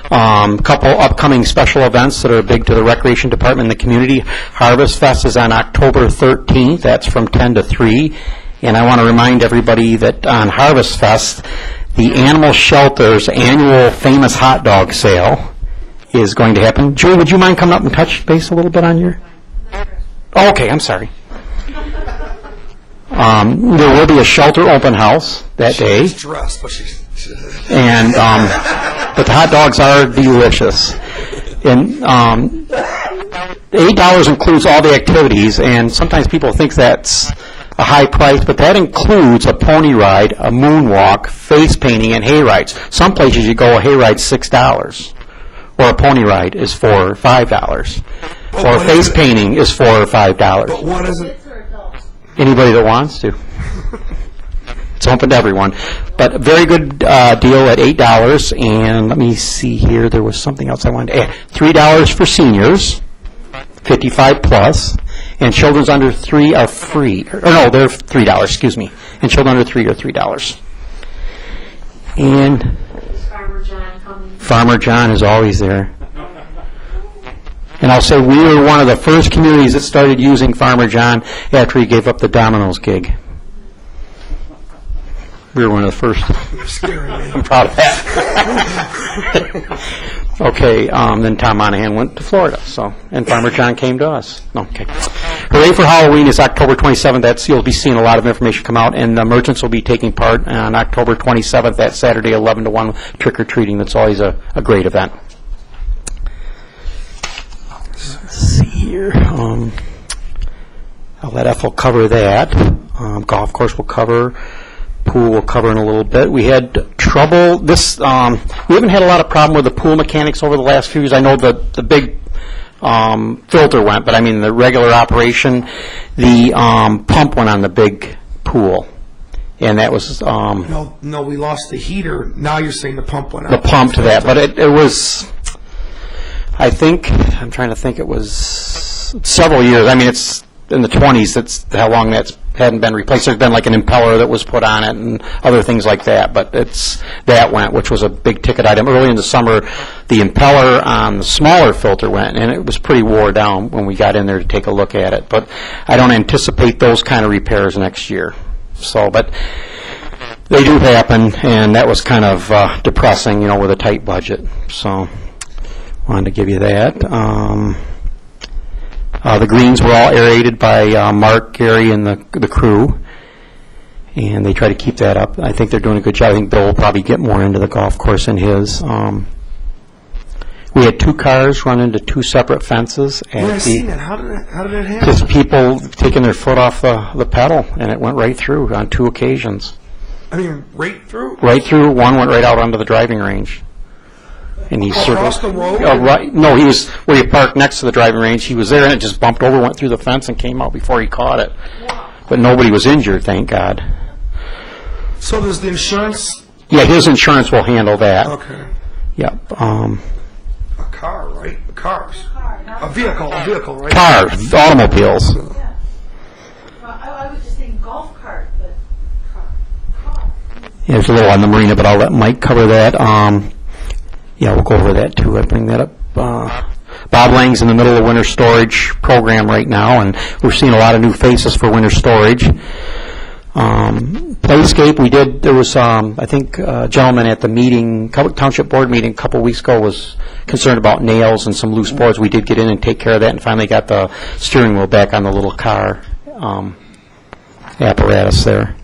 S7: Couple upcoming special events that are big to the Recreation Department and the community. Harvest Fest is on October 13th. That's from 10 to 3. And I want to remind everybody that on Harvest Fest, the Animal Shelter's annual famous hot dog sale is going to happen. Julie, would you mind coming up and touch base a little bit on your... Oh, okay, I'm sorry. There will be a shelter open house that day.
S3: She's dressed, but she's...
S7: And but the hot dogs are delicious. And $8 includes all the activities, and sometimes people think that's a high price, but that includes a pony ride, a moonwalk, face painting, and hay rides. Some places you go, a hay ride's $6, or a pony ride is $4 or $5, or a face painting is $4 or $5.
S3: But what is it?
S7: Anybody that wants to. It's open to everyone. But a very good deal at $8. And let me see here. There was something else I wanted to add. $3 for seniors, 55 plus. And children's under 3 are free. Or no, they're $3, excuse me. And children under 3 are $3. And
S4: Farmer John coming.
S7: Farmer John is always there. And I'll say we were one of the first communities that started using Farmer John after he gave up the Domino's gig. We were one of the first.
S3: You're scaring me.
S7: I'm proud of that. Okay, then Tom Monahan went to Florida, and Farmer John came to us. Okay. Hooray for Halloween is October 27th. You'll be seeing a lot of information come out, and the merchants will be taking part on October 27th, that Saturday, 11 to 1, trick-or-treating. That's always a great event. Let's see here. I'll let Ethel cover that. Golf course will cover. Pool will cover in a little bit. We had trouble. We haven't had a lot of problem with the pool mechanics over the last few years. I know the big filter went, but I mean the regular operation, the pump went on the big pool, and that was
S3: No, we lost the heater. Now you're saying the pump went out.
S7: the pump to that. But it was, I'm trying to think, it was several years. I mean, it's in the 20s. That's how long that's hadn't been replaced. There's been like an impeller that was put on it and other things like that, but that went, which was a big ticket item. Early in the summer, the impeller on the smaller filter went, and it was pretty wore down when we got in there to take a look at it. But I don't anticipate those kind of repairs next year. But they do happen, and that was kind of depressing, with a tight budget. So wanted to give you that. The greens were all aerated by Mark, Gary, and the crew. and they try to keep that up. I think they're doing a good job. I think Bill will probably get more into the golf course in his. We had 2 cars run into 2 separate fences.
S3: Yeah, I seen that. How did that happen?
S7: Just people taking their foot off the pedal, and it went right through on 2 occasions.
S3: I mean, right through?
S7: Right through. One went right out onto the driving range. And he
S3: Across the road?
S7: Right. No, he was where he parked next to the driving range. He was there, and it just bumped over, went through the fence, and came out before he caught it. But nobody was injured, thank God.
S3: So does the insurance?
S7: Yeah, his insurance will handle that.
S3: Okay.
S7: Yep.
S3: A car, right? Cars. A vehicle, right?
S7: Cars, automobiles.
S8: Yeah. I was just thinking golf cart, but car.
S7: Yeah, there's a little on the marina, but I'll let Mike cover that. Yeah, we'll go over that too. I bring that up. Bob Lang's in the middle of winter storage program right now, and we're seeing a lot of new faces for winter storage. Playscape, there was, I think, a gentleman at the meeting, township board meeting a couple weeks ago was concerned about nails and some loose boards. We did get in and take care of that and finally got the steering wheel back on the little car apparatus there.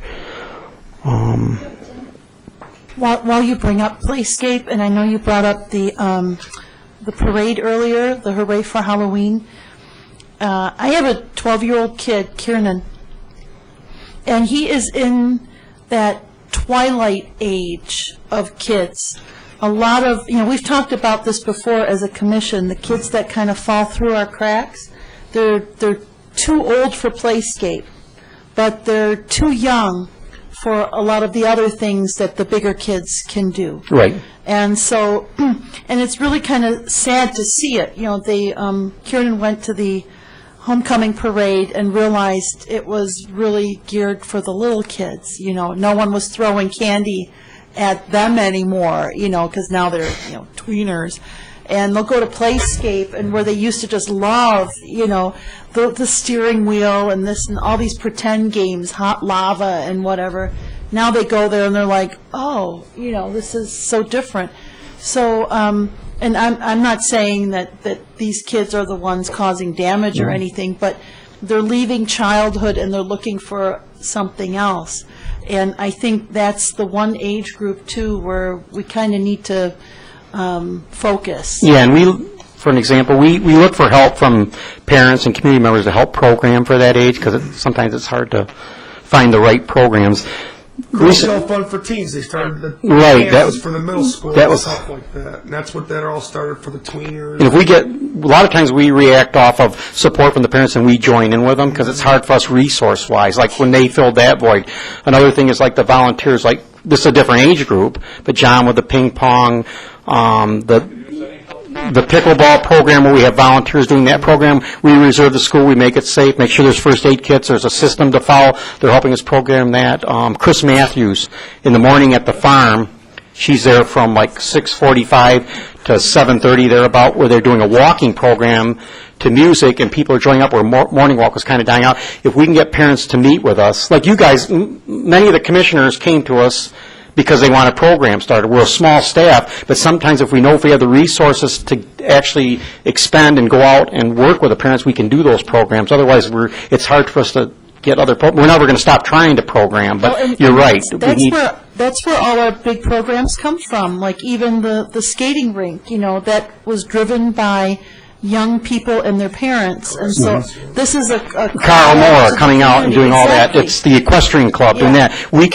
S8: While you bring up Playscape, and I know you brought up the parade earlier, the Hooray for Halloween, I have a 12-year-old kid, Kiernan, and he is in that twilight age of kids. A lot of, we've talked about this before as a commission, the kids that kind of fall through our cracks, they're too old for Playscape, but they're too young for a lot of the other things that the bigger kids can do.
S7: Right.
S8: And so, and it's really kind of sad to see it. Kieran went to the homecoming parade and realized it was really geared for the little kids. No one was throwing candy at them anymore, because now they're, tweeners. And they'll go to Playscape, and where they used to just love, the steering wheel and this and all these pretend games, hot lava and whatever. Now they go there and they're like, oh, this is so different. So, and I'm not saying that these kids are the ones causing damage or anything, but they're leaving childhood and they're looking for something else. And I think that's the one age group, too, where we kind of need to focus.
S7: Yeah, and for an example, we look for help from parents and community members to help program for that age, because sometimes it's hard to find the right programs.
S3: Girl Fun for Teens, they started the
S7: right,
S3: dances for the middle school
S7: that
S3: and
S7: was,
S3: stuff like that. And that's what that all started for the tweeners.
S7: And if we get, a lot of times we react off of support from the parents and we join in with them, because it's hard for us resource-wise, like when they filled that void. Another thing is like the volunteers, like this is a different age group, but John with the ping pong, the pickleball program where we have volunteers doing that program, we reserve the school, we make it safe, make sure there's first aid kits, there's a system to follow. They're helping us program that. Chris Matthews, in the morning at the farm, she's there from like 6:45 to 7:30 thereabout, where they're doing a walking program to music, and people are joining up where morning walk was kind of dying out. If we can get parents to meet with us, like you guys, many of the commissioners came to us because they want a program started. We're a small staff, but sometimes if we have the resources to actually expend and go out and work with the parents, we can do those programs. Otherwise, it's hard for us to get other programs. We're never going to stop trying to program, but you're right.
S8: That's where all our big programs come from, like even the skating rink, that was driven by young people and their parents, and so this is a
S7: Carl Moore coming out and doing all that. It's the equestrian club doing that. We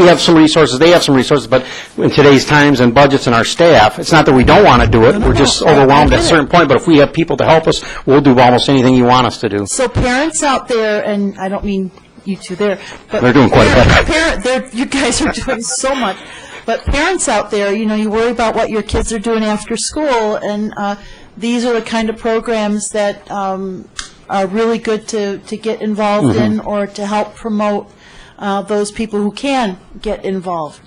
S7: have some resources, they have some resources, but in today's times and budgets and our staff, it's not that we don't want to do it, we're just overwhelmed at a certain point, but if we have people to help us, we'll do almost anything you want us to do.
S8: So parents out there, and I don't mean you two there, but
S7: they're doing quite a bit.
S8: You guys are doing so much. But parents out there, you worry about what your kids are doing after school, and these are the kind of programs that are really good to get involved in, or to help promote those people who can get involved.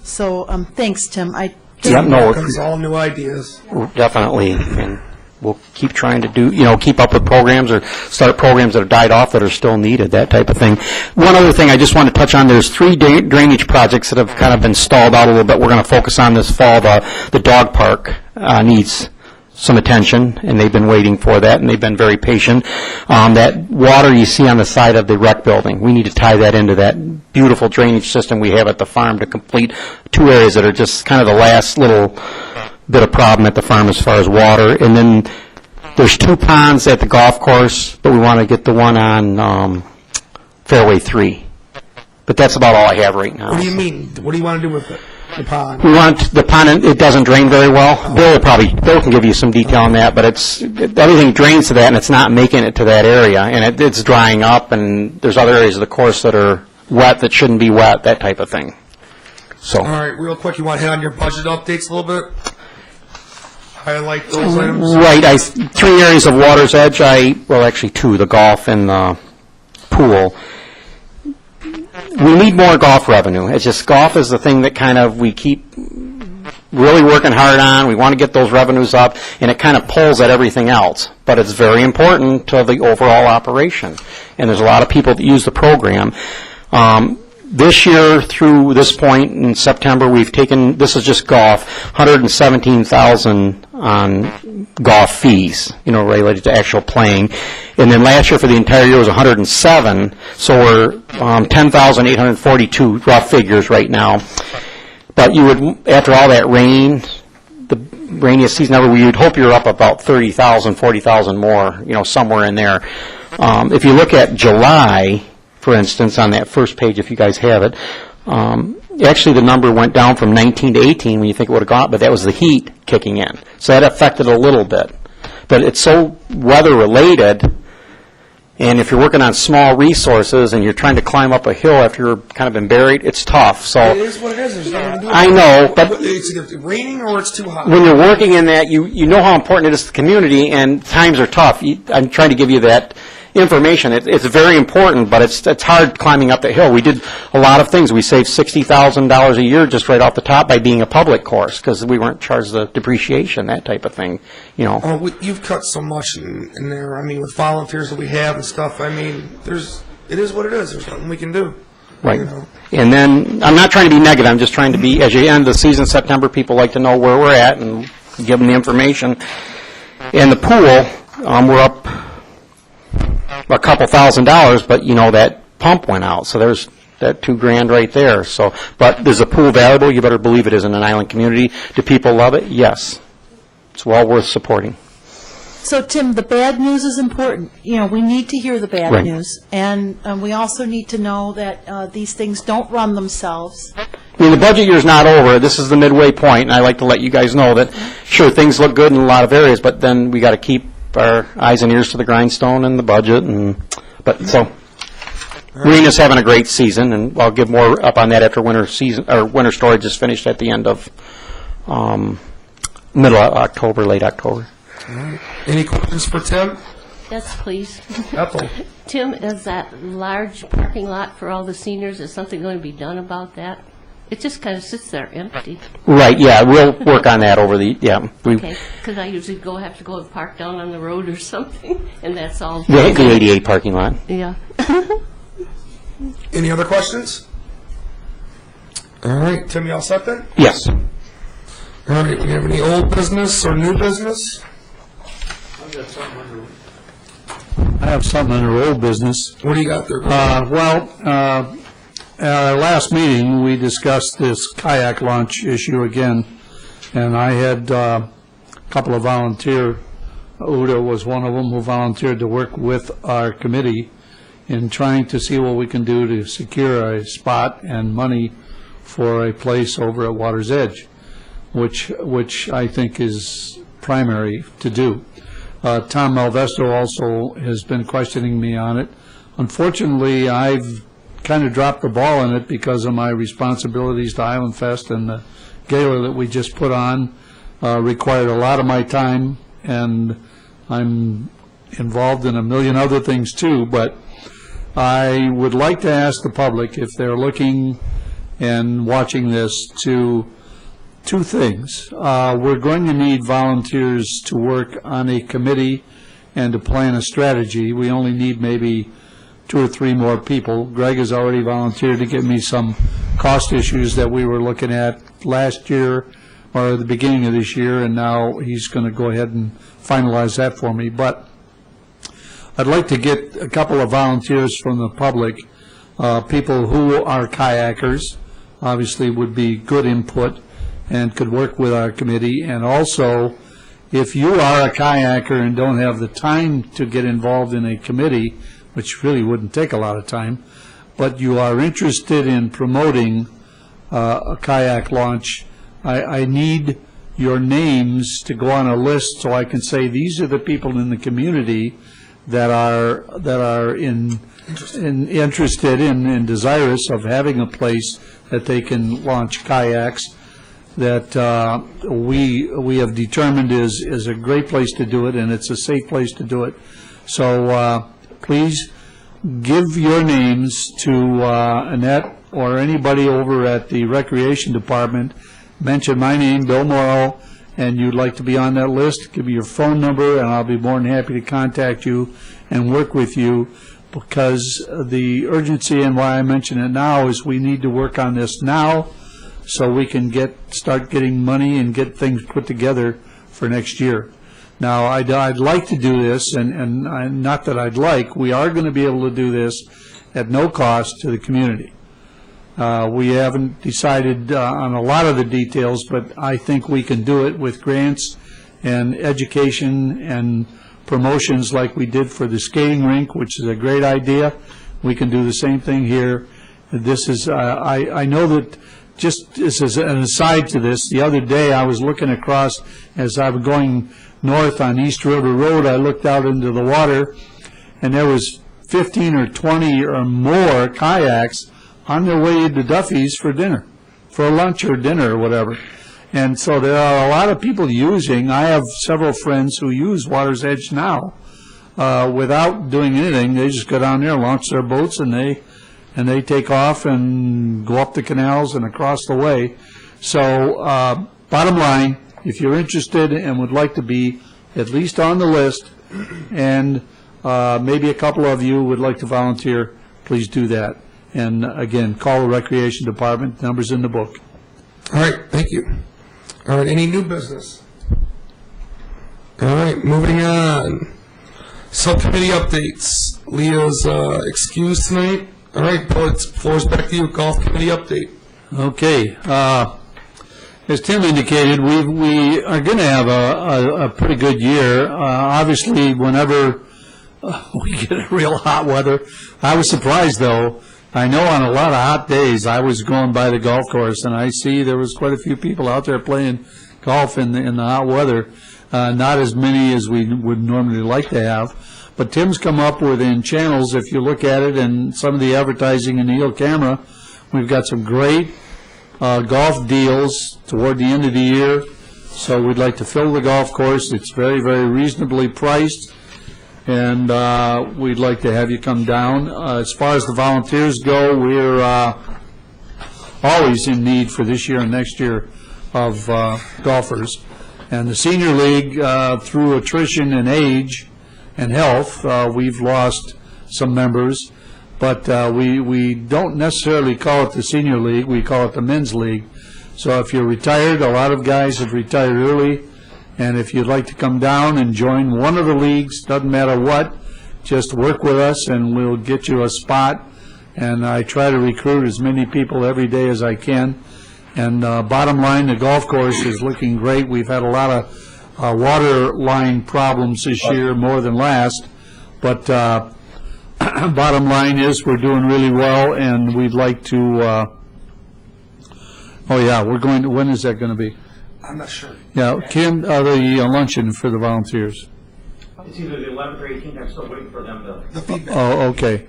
S8: So thanks, Tim.
S3: Comes all new ideas.
S7: Definitely, and we'll keep trying to keep up with programs or start programs that have died off that are still needed, that type of thing. One other thing I just want to touch on, there's 3 drainage projects that have kind of been stalled out a little bit. We're going to focus on this fall. The dog park needs some attention, and they've been waiting for that, and they've been very patient. That water you see on the side of the rec building, we need to tie that into that beautiful drainage system we have at the farm to complete 2 areas that are just kind of the last little bit of problem at the farm as far as water. And then there's 2 ponds at the golf course, but we want to get the one on Fairway 3. But that's about all I have right now.
S3: What do you mean? What do you want to do with it? The pond?
S7: We want the pond, it doesn't drain very well. Bill can give you some detail on that, but everything drains to that, and it's not making it to that area, and it's drying up, and there's other areas of the course that are wet that shouldn't be wet, that type of thing. So.
S3: All right, real quick, you want to hit on your budget updates a little bit? Highlight those items?
S7: Right, 3 areas of water's edge, well, actually 2, the golf and the pool. We need more golf revenue. It's just golf is the thing that kind of we keep really working hard on. We want to get those revenues up, and it kind of pulls at everything else. But it's very important to the overall operation. And there's a lot of people that use the program. This year, through this point in September, we've taken, this is just golf, $117,000 on golf fees, related to actual playing. And then last year for the entire year was $107,000, so we're $10,842 rough figures right now. But you would, after all that rain, the rainiest season ever, we would hope you're up about $30,000, $40,000 more, somewhere in there. If you look at July, for instance, on that first page, if you guys have it, actually the number went down from 19 to 18 when you think it would have gone up, but that was the heat kicking in. So that affected a little bit. But it's so weather-related, and if you're working on small resources and you're trying to climb up a hill after you're kind of been buried, it's tough. So
S3: It is what it is. There's nothing to do with
S7: I know, but
S3: it's either raining or it's too hot.
S7: when you're working in that, you know how important it is to the community, and times are tough. I'm trying to give you that information. It's very important, but it's hard climbing up the hill. We did a lot of things. We saved $60,000 a year just right off the top by being a public course because we weren't charged the depreciation, that type of thing.
S3: Oh, you've cut so much in there. I mean, with volunteers that we have and stuff. I mean, it is what it is. There's nothing we can do.
S7: Right. And then I'm not trying to be negative. I'm just trying to be, as you end the season, September, people like to know where we're at and give them the information. In the pool, we're up a couple $1,000s, but that pump went out, so there's that $2,000 right there. So, but is the pool valuable? You better believe it is in an island community. Do people love it? Yes. It's well worth supporting.
S8: So, Tim, the bad news is important. We need to hear the bad
S7: Right.
S8: news, and we also need to know that these things don't run themselves.
S7: I mean, the budget year's not over. This is the midway point, and I like to let you guys know that, sure, things look good in a lot of areas, but then we got to keep our eyes and ears to the grindstone and the budget, Marina's having a great season, and I'll give more up on that after winter storage is finished at the end of middle of October, late October.
S3: All right. Any questions for Tim?
S11: Yes, please.
S3: Ethel.
S11: Tim, is that large parking lot for all the seniors, is something going to be done about that? It just kind of sits there empty.
S7: Right, yeah, we'll work on that over the,
S11: Okay, because I usually have to go and park down on the road or something, and that's all.
S7: the 88 parking lot.
S11: Yeah.
S3: Any other questions? All right, Tim, you all set then?
S7: Yes.
S3: All right, we have any old business or new business?
S9: I have something under old business.
S3: What do you got there?
S9: At our last meeting, we discussed this kayak launch issue again, and I had a couple of volunteers. Uda was one of them who volunteered to work with our committee in trying to see what we can do to secure a spot and money for a place over at Water's Edge, which I think is primary to do. Tom Malvesto also has been questioning me on it. Unfortunately, I've kind of dropped the ball in it because of my responsibilities to Island Fest, and the gala that we just put on required a lot of my time, and I'm involved in a million other things too, but I would like to ask the public if they're looking and watching this to two things. We're going to need volunteers to work on a committee and to plan a strategy. We only need maybe 2 or 3 more people. Greg has already volunteered to give me some cost issues that we were looking at last year. or the beginning of this year, and now he's going to go ahead and finalize that for me. But I'd like to get a couple of volunteers from the public, people who are kayakers, obviously would be good input and could work with our committee. And also, if you are a kayaker and don't have the time to get involved in a committee, which really wouldn't take a lot of time, but you are interested in promoting a kayak launch, I need your names to go on a list so I can say these are the people in the community that are interested in and desirous of having a place that they can launch kayaks that we have determined is a great place to do it, and it's a safe place to do it. So please give your names to Annette or anybody over at the Recreation Department. Mention my name, Bill Morrow, and you'd like to be on that list. Give me your phone number, and I'll be more than happy to contact you and work with you, because the urgency and why I mention it now is we need to work on this now so we can start getting money and get things put together for next year. Now, I'd like to do this, and not that I'd like, we are going to be able to do this at no cost to the community. We haven't decided on a lot of the details, but I think we can do it with grants and education and promotions like we did for the skating rink, which is a great idea. We can do the same thing here. This is, I know that, just as an aside to this, the other day I was looking across, as I was going north on East River Road, I looked out into the water, and there was 15 or 20 or more kayaks on their way to Duffy's for dinner, for lunch or dinner or whatever. And so there are a lot of people using. I have several friends who use Water's Edge now without doing anything. They just go down there, launch their boats, and they take off and go up the canals and across the way. So bottom line, if you're interested and would like to be at least on the list, and maybe a couple of you would like to volunteer, please do that. And again, call the Recreation Department. Number's in the book.
S3: All right, thank you. All right, any new business? All right, moving on. Subcommittee updates. Leah's excused tonight. All right, Bill, floor's back to you. Golf committee update.
S9: Okay. As Tim indicated, we are going to have a pretty good year. Obviously, whenever we get real hot weather, I was surprised, though. I know on a lot of hot days, I was going by the golf course, and I see there was quite a few people out there playing golf in the hot weather. Not as many as we would normally like to have. But Tim's come up with, in channels, if you look at it, and some of the advertising in the Yield Camera, we've got some great golf deals toward the end of the year. So we'd like to fill the golf course. It's very, very reasonably priced. And we'd like to have you come down. As far as the volunteers go, we're always in need for this year and next year of golfers. And the Senior League, through attrition and age and health, we've lost some members. But we don't necessarily call it the Senior League. We call it the Men's League. So if you're retired, a lot of guys have retired early. And if you'd like to come down and join one of the leagues, doesn't matter what, just work with us and we'll get you a spot. And I try to recruit as many people every day as I can. And bottom line, the golf course is looking great. We've had a lot of water line problems this year, more than last. But bottom line is we're doing really well, and we'd like to, we're going to, when is that going to be?
S3: I'm not sure.
S9: Yeah, Kim, the luncheon for the volunteers.
S12: It's either the 11th or 18th. I'm still waiting for them to.
S3: The feedback.
S9: Oh, okay.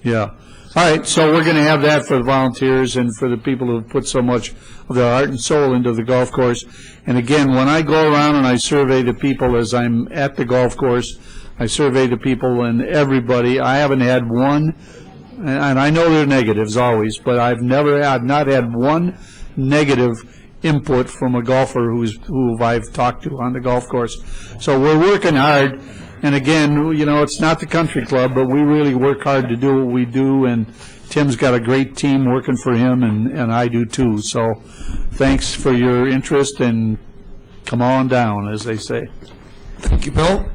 S9: Yeah. All right, so we're going to have that for the volunteers and for the people who have put so much of their heart and soul into the golf course. And again, when I go around and I survey the people as I'm at the golf course, I survey the people and everybody. I haven't had one, and I know there are negatives always, but I've not had one negative input from a golfer who I've talked to on the golf course. So we're working hard And again, you know, it's not the country club, but we really work hard to do what we do, and Tim's got a great team working for him, and I do too. So thanks for your interest, and come on down, as they say.
S3: Thank you, Bill.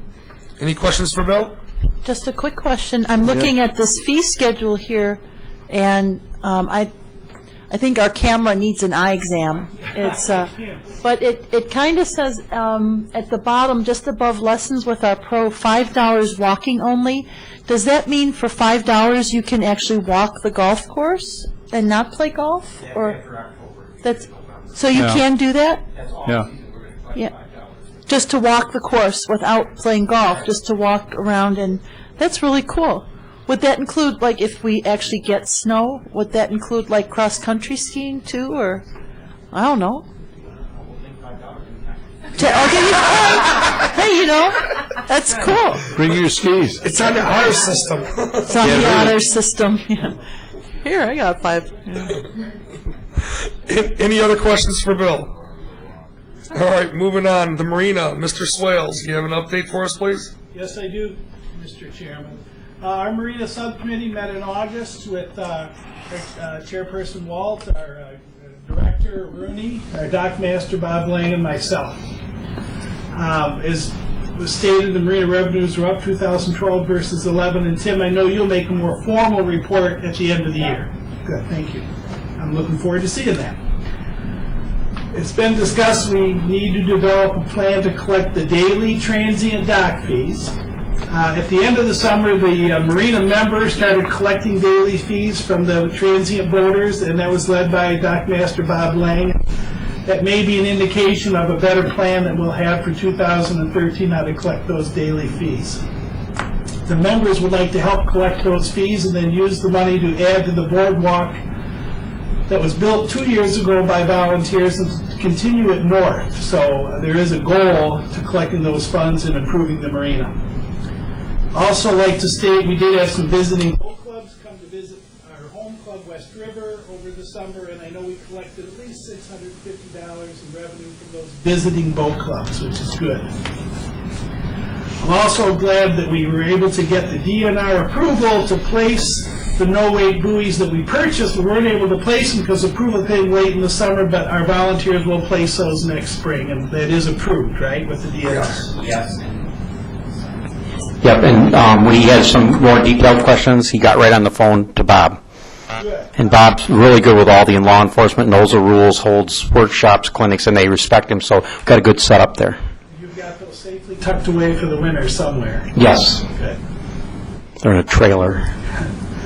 S3: Any questions for Bill?
S8: Just a quick question. I'm looking at this fee schedule here, and I think our camera needs an eye exam. It's, but it kind of says at the bottom, just above lessons with our pro, $5 walking only. Does that mean for $5 you can actually walk the golf course and not play golf? Or that's so you can do that?
S9: Yeah.
S8: Yeah. Just to walk the course without playing golf, just to walk around, and that's really cool. Would that include, like, if we actually get snow, would that include, like, cross-country skiing, too, or, I don't know. Hey, you know, that's cool.
S9: Bring your skis.
S3: It's on the honor system.
S8: It's on the honor system. Yeah. Here, I got 5. Yeah.
S3: Any other questions for Bill? All right, moving on. The marina, Mr. Swales, you have an update for us, please?
S6: Yes, I do, Mr. Chairman. Our Marina Subcommittee met in August with Chairperson Walt, our Director Rooney, our Dock Master Bob Lang, and myself. As was stated, the marina revenues were up 2012 versus 11, and Tim, I know you'll make a more formal report at the end of the year. Good, thank you. I'm looking forward to seeing that. It's been discussed we need to develop a plan to collect the daily transient dock fees. At the end of the summer, the marina members started collecting daily fees from the transient boaters, and that was led by Dock Master Bob Lang. That may be an indication of a better plan that we'll have for 2013, how to collect those daily fees. The members would like to help collect those fees and then use the money to add to the boardwalk that was built 2 years ago by volunteers and continue it north. So there is a goal to collecting those funds and improving the marina. Also like to state we did have some visiting boat clubs come to visit our home club, West River, over the summer, and I know we collected at least $650 in revenue from those visiting boat clubs, which is good. I'm also glad that we were able to get the DNR approval to place the no-wait buoys that we purchased. We weren't able to place them because approval came late in the summer, but our volunteers will place those next spring, and that is approved, right, with the DNR?
S1: Yes.
S7: Yep, and when he had some more detailed questions, he got right on the phone to Bob.
S6: Good.
S7: And Bob's really good with all the law enforcement, knows the rules, holds workshops, clinics, and they respect him, so we've got a good setup there.
S6: You've got those safely tucked away for the winter somewhere.
S7: Yes.
S6: Good.
S7: They're in a trailer.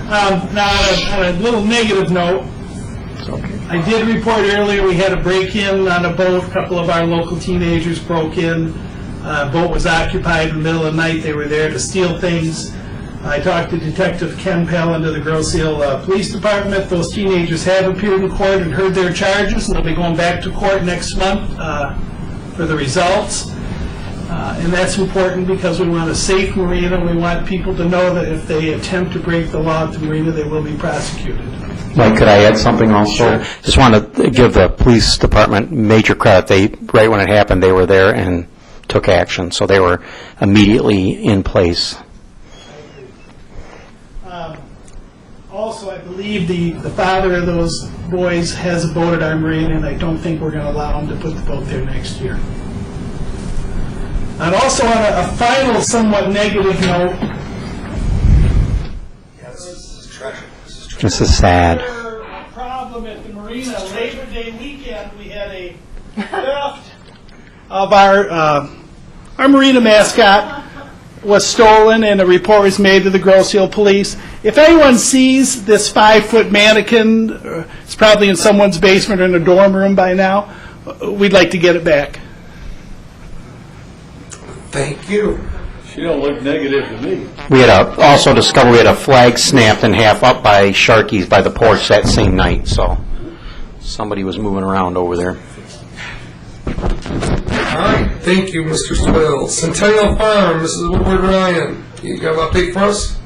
S6: Now, on a little negative note, I did report earlier we had a break-in on a boat. A couple of our local teenagers broke in. Boat was occupied in the middle of the night. They were there to steal things. I talked to Detective Ken Pellin to the Grosse Ile Police Department. Those teenagers have appeared in court and heard their charges, and they'll be going back to court next month for the results. And that's important because we want a safe marina. We want people to know that if they attempt to break the law at the marina, they will be prosecuted.
S7: Mike, could I add something also? Sure. Just want to give the police department major credit. Right when it happened, they were there and took action, so they were immediately in place.
S6: Also, I believe the father of those boys has a boat at our marina, and I don't think we're going to allow him to put the boat there next year. And also on a final, somewhat negative note,
S7: This is sad.
S6: Problem at the marina, Labor Day weekend, we had a theft of our marina mascot was stolen, and a report was made to the Grosse Ile Police. If anyone sees this 5-foot mannequin, it's probably in someone's basement or in a dorm room by now, we'd like to get it back.
S3: Thank you.
S9: She don't look negative to me.
S7: We had also discovered we had a flag snapped in half up by Sharkies by the porch that same night, so somebody was moving around over there.
S3: All right, thank you, Mr. Swales. Centennial Farm, Mrs. Woodward Ryan, you got an update for us?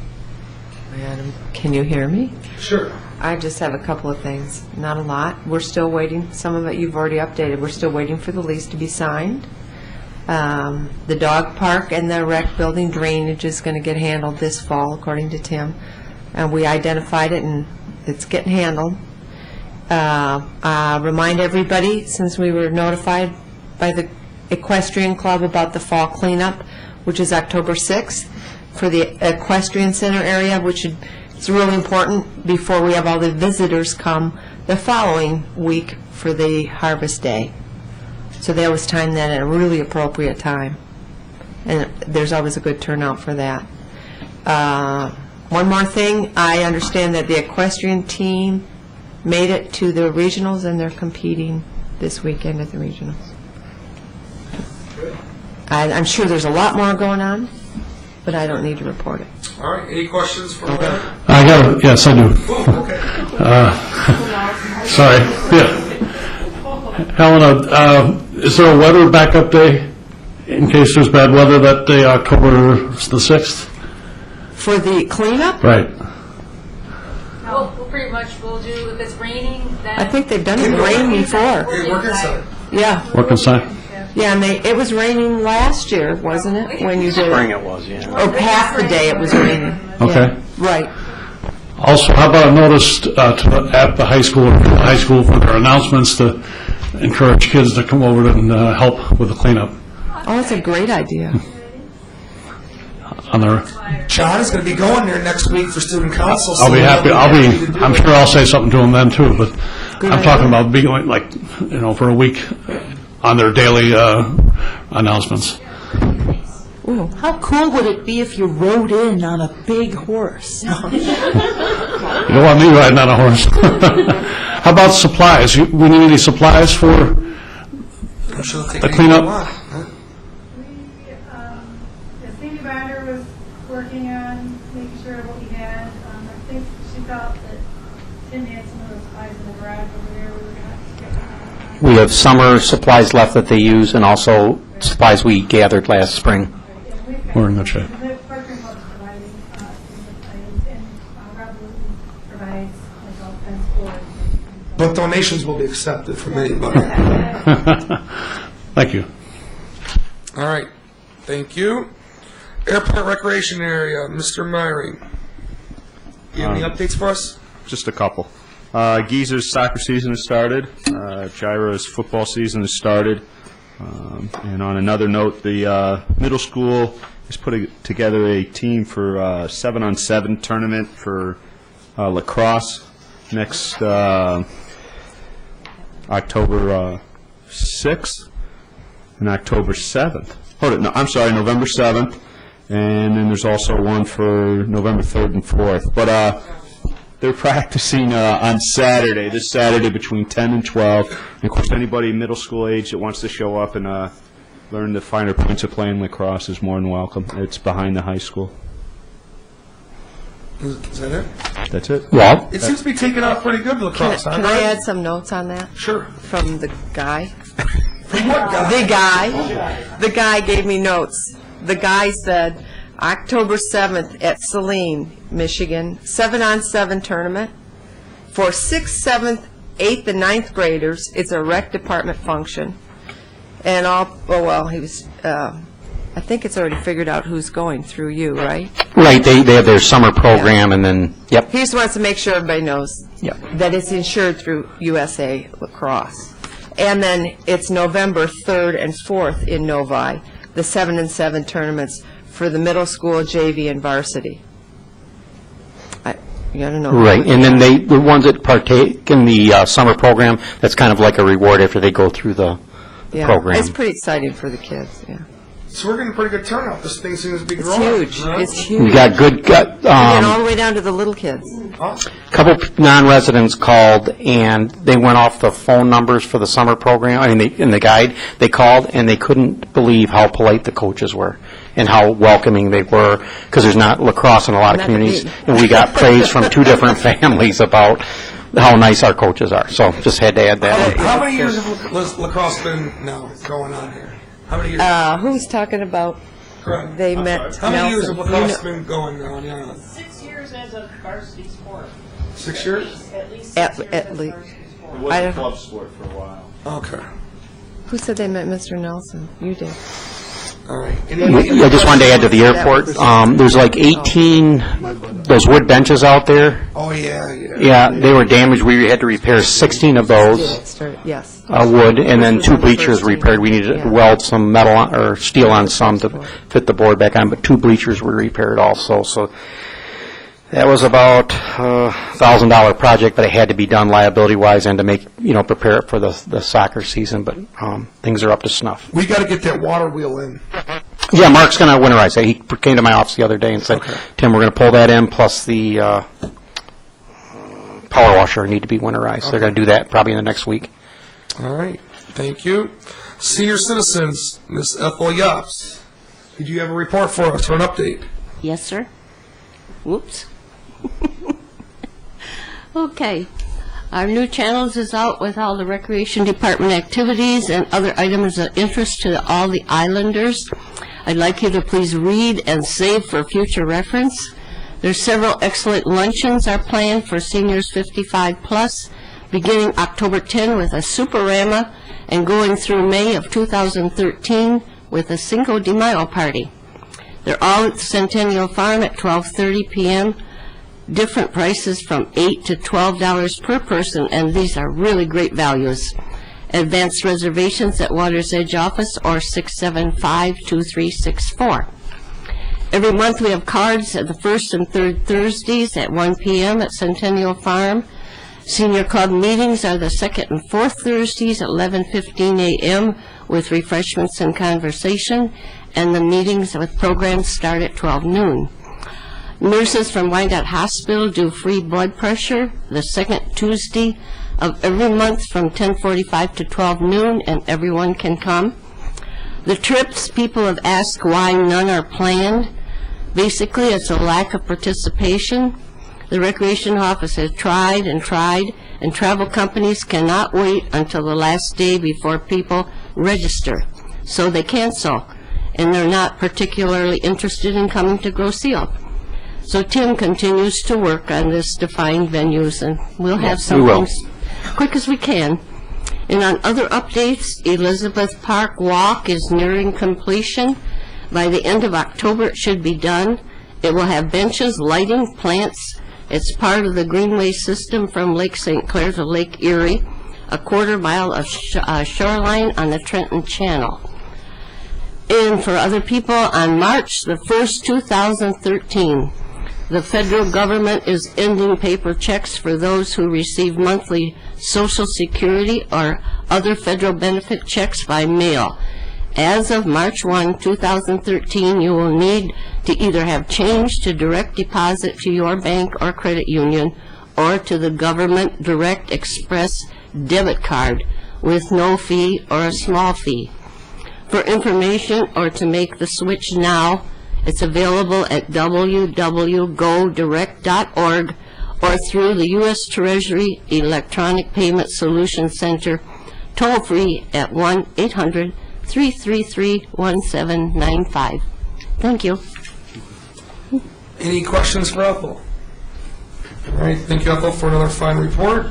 S13: Madam, can you hear me?
S3: Sure.
S13: I just have a couple of things, not a lot. We're still waiting, some of it you've already updated. We're still waiting for the lease to be signed. The dog park and the rec building drainage is going to get handled this fall, according to Tim. And we identified it, and it's getting handled. Remind everybody, since we were notified by the Equestrian Club about the fall cleanup, which is October 6th, for the Equestrian Center area, which is really important before we have all the visitors come the following week for the Harvest Day. So that was timed then at a really appropriate time. And there's always a good turnout for that. One more thing, I understand that the equestrian team made it to the regionals, and they're competing this weekend at the regionals. I'm sure there's a lot more going on, but I don't need to report it.
S3: All right, any questions for Larry?
S2: I got it, yes, I do.
S3: Okay.
S2: Sorry. Yeah. Helena, is there a weather backup day in case there's bad weather that day, October the 6th?
S8: For the cleanup?
S2: Right.
S5: We'll pretty much, we'll do, if it's raining, then...
S8: I think they've done it rain before.
S3: Hey, work inside.
S8: Yeah.
S2: Work inside?
S8: Yeah, and it was raining last year, wasn't it, when you did it?
S7: Spring it was, yeah.
S8: Oh, half the day it was raining.
S2: Okay.
S8: Yeah, right.
S2: Also, how about a notice at the high school for their announcements to encourage kids to come over and help with the cleanup
S8: Oh, that's a great idea.
S2: on their...
S3: John's going to be going there next week for student council.
S2: I'll be happy. I'm sure I'll say something to them then too. But
S8: Good
S2: I'm talking about being like, for a week on their daily announcements.
S8: Ooh, how cool would it be if you rode in on a big horse?
S2: You don't want me riding on a horse. How about supplies? We need any supplies for the cleanup?
S14: The senior binder was working on making sure what we had. I think she felt that Tim had some of those supplies in the garage over there. We were going to have to get them.
S7: We have summer supplies left that they use, and also supplies we gathered last spring.
S2: We're in good shape.
S14: The partner club is providing items, and Rob Wooten provides like all kinds of boards.
S3: But donations will be accepted from anybody.
S2: Thank you.
S3: All right. Thank you. Airport recreation area, Mr. Myring. You have any updates for us?
S10: Just a couple. Geezer's soccer season has started. Gyra's football season has started. And on another note, the middle school is putting together a team for 7-on-7 tournament for lacrosse next October 6th and October 7th. I'm sorry, November 7th. And then there's also one for November 3rd and 4th. But they're practicing on Saturday, this Saturday between 10 and 12. And of course, anybody middle school age that wants to show up and learn the finer points of playing lacrosse is more than welcome. It's behind the high school.
S3: Is that it?
S10: That's it.
S7: Yeah.
S3: It seems to be taking off pretty good, lacrosse.
S13: Can I add some notes on that?
S3: Sure.
S13: From the guy?
S3: What guy?
S13: The guy gave me notes. The guy said, October 7th at Saline, Michigan, 7-on-7 tournament for 6th, 7th, 8th, and 9th graders. It's a rec department function. And he was, I think it's already figured out who's going through you, right?
S7: Right, they have their summer program, and then, yep.
S13: He just wants to make sure everybody knows
S7: Yep.
S13: that it's insured through USA Lacrosse. And then it's November 3rd and 4th in Novi, the 7-on-7 tournaments for the middle school, JV, and varsity. You gotta know.
S7: Right, and then the ones that partake in the summer program, that's kind of like a reward after they go through the program.
S13: It's pretty exciting for the kids, yeah.
S3: So we're getting a pretty good turnout. This thing seems to be
S13: It's
S3: growing.
S13: huge.
S3: Right?
S13: It's huge.
S7: We got good,
S13: And all the way down to the little kids.
S7: couple non-residents called, and they went off the phone numbers for the summer program, in the guide, they called, and they couldn't believe how polite the coaches were and how welcoming they were, because there's not lacrosse in a lot of
S13: Not
S7: communities,
S13: me.
S7: and we got praise from two different families about how nice our coaches are, so just had to add that.
S3: How many years has lacrosse been now going on here? How many years?
S13: Who's talking about
S3: Correct.
S13: they met
S3: How many years
S13: Nelson?
S3: have lacrosse been going on? Yeah.
S12: 6 years as a varsity sport.
S3: 6 years?
S12: At least
S13: At
S12: 6 years as a
S13: least.
S12: varsity sport.
S10: It was a club sport for a while.
S3: Okay.
S13: Who said they met Mr. Nelson? You did.
S3: All right.
S7: I just wanted to add to the airport, there's like 18, those wood benches out there.
S3: Oh, yeah.
S7: Yeah, they were damaged. We had to repair 16 of those,
S13: Yes.
S7: wood, and then 2 bleachers repaired. We needed to weld some metal or steel on some to fit the board back on, but 2 bleachers were repaired also. So that was about $1,000 project, but it had to be done liability-wise and to make, prepare it for the soccer season, but things are up to snuff.
S3: We got to get that water wheel in.
S7: Yeah, Mark's going to winterize it. He came to my office the other day and said, Tim, we're going to pull that in, plus the power washer need to be winterized. They're going to do that probably in the next week.
S3: All right. Thank you. Senior citizens, Ms. Ethel Yops. Did you have a report for us or an update?
S11: Yes, sir. Whoops. Okay. Our new channels is out with all the Recreation Department activities and other items of interest to all the islanders. I'd like you to please read and save for future reference. There's several excellent luncheons are planned for seniors 55 plus, beginning October 10 with a Superama and going through May of 2013 with a Cinco de Mayo party. They're all at Centennial Farm at 12:30 p.m. Different prices from $8 to $12 per person, and these are really great values. Advanced reservations at Water's Edge office or 675-2364. Every month we have cards at the first and third Thursdays at 1 p.m. at Centennial Farm. Senior club meetings are the second and fourth Thursdays at 11:15 a.m. with refreshments and conversation, and the meetings with programs start at 12 noon. Nurses from Wyandotte Hospital do free blood pressure the second Tuesday of every month from 10:45 to 12 noon, and everyone can come. The trips, people have asked why none are planned. Basically, it's a lack of participation. The Recreation Office has tried, and travel companies cannot wait until the last day before people register, so they cancel, and they're not particularly interested in coming to Groseal. So Tim continues to work on this to find venues, and we'll have something as quick as we can. And on other updates, Elizabeth Park Walk is nearing completion. By the end of October, it should be done. It will have benches, lighting, plants. It's part of the Greenway system from Lake St. Clair to Lake Erie, a quarter mile of shoreline on the Trenton Channel. And for other people, on March the 1st, 2013, the federal government is ending paper checks for those who receive monthly Social Security or other federal benefit checks by mail. As of March 1, 2013, you will need to either have change to direct deposit to your bank or credit union or to the government direct express debit card with no fee or a small fee. For information or to make the switch now, it's available at www.godirect.org or through the U.S. Treasury Electronic Payment Solutions Center, toll-free at 1-800-333-1795. Thank you.
S3: Any questions for Ethel? All right, thank you, Ethel, for another fine report.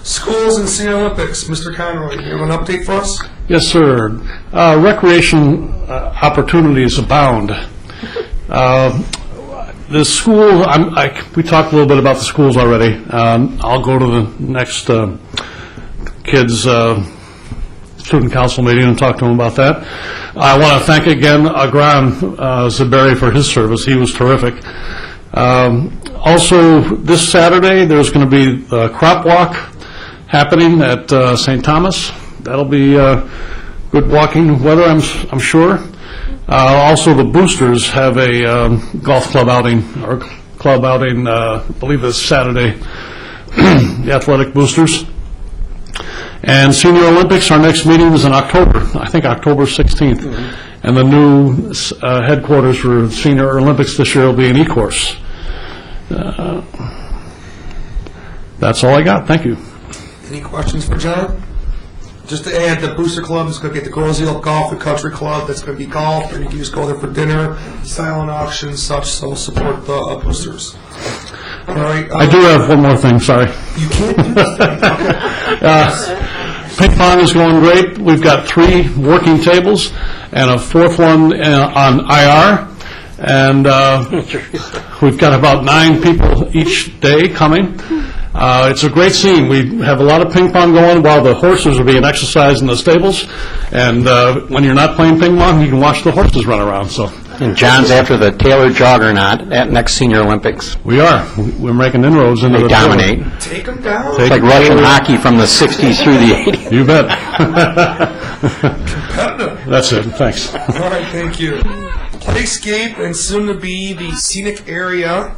S3: Schools and Senior Olympics. Mr. Conroy, do you have an update for us?
S2: Yes, sir. Recreation opportunities abound. The school, we talked a little bit about the schools already. I'll go to the next kids' student council meeting and talk to them about that. I want to thank again Agran Zaberi for his service. He was terrific. Also, this Saturday, there's going to be the crop walk happening at St. Thomas. That'll be good walking weather, I'm sure. Also, the Boosters have a golf club outing, or club outing, I believe it's Saturday, the Athletic Boosters. And Senior Olympics, our next meeting is in October, I think October 16th. And the new headquarters for Senior Olympics this year will be in Ecorse. That's all I got. Thank you.
S3: Any questions for John? Just to add, the Booster Club is going to get the Groseal Golf and Country Club. That's going to be golf, and you can just go there for dinner, silent auction, such, so support the Boosters. All right.
S2: I do have one more thing, sorry.
S3: You can't do this thing. Okay.
S2: Ping pong is going great. We've got 3 working tables and a 4th one on IR. And we've got about 9 people each day coming. It's a great scene. We have a lot of ping pong going while the horses are being exercised in the stables. And when you're not playing ping pong, you can watch the horses run around. So.
S7: And John's after the Taylor Juggernaut at next Senior Olympics.
S2: We are. We're making inroads into
S7: They dominate.
S3: Take them down.
S7: It's like Russian hockey from the 60s through the 80s.
S2: You bet.
S3: Competitive.
S2: That's it. Thanks.
S3: All right, thank you. Playscape and soon to be the scenic area.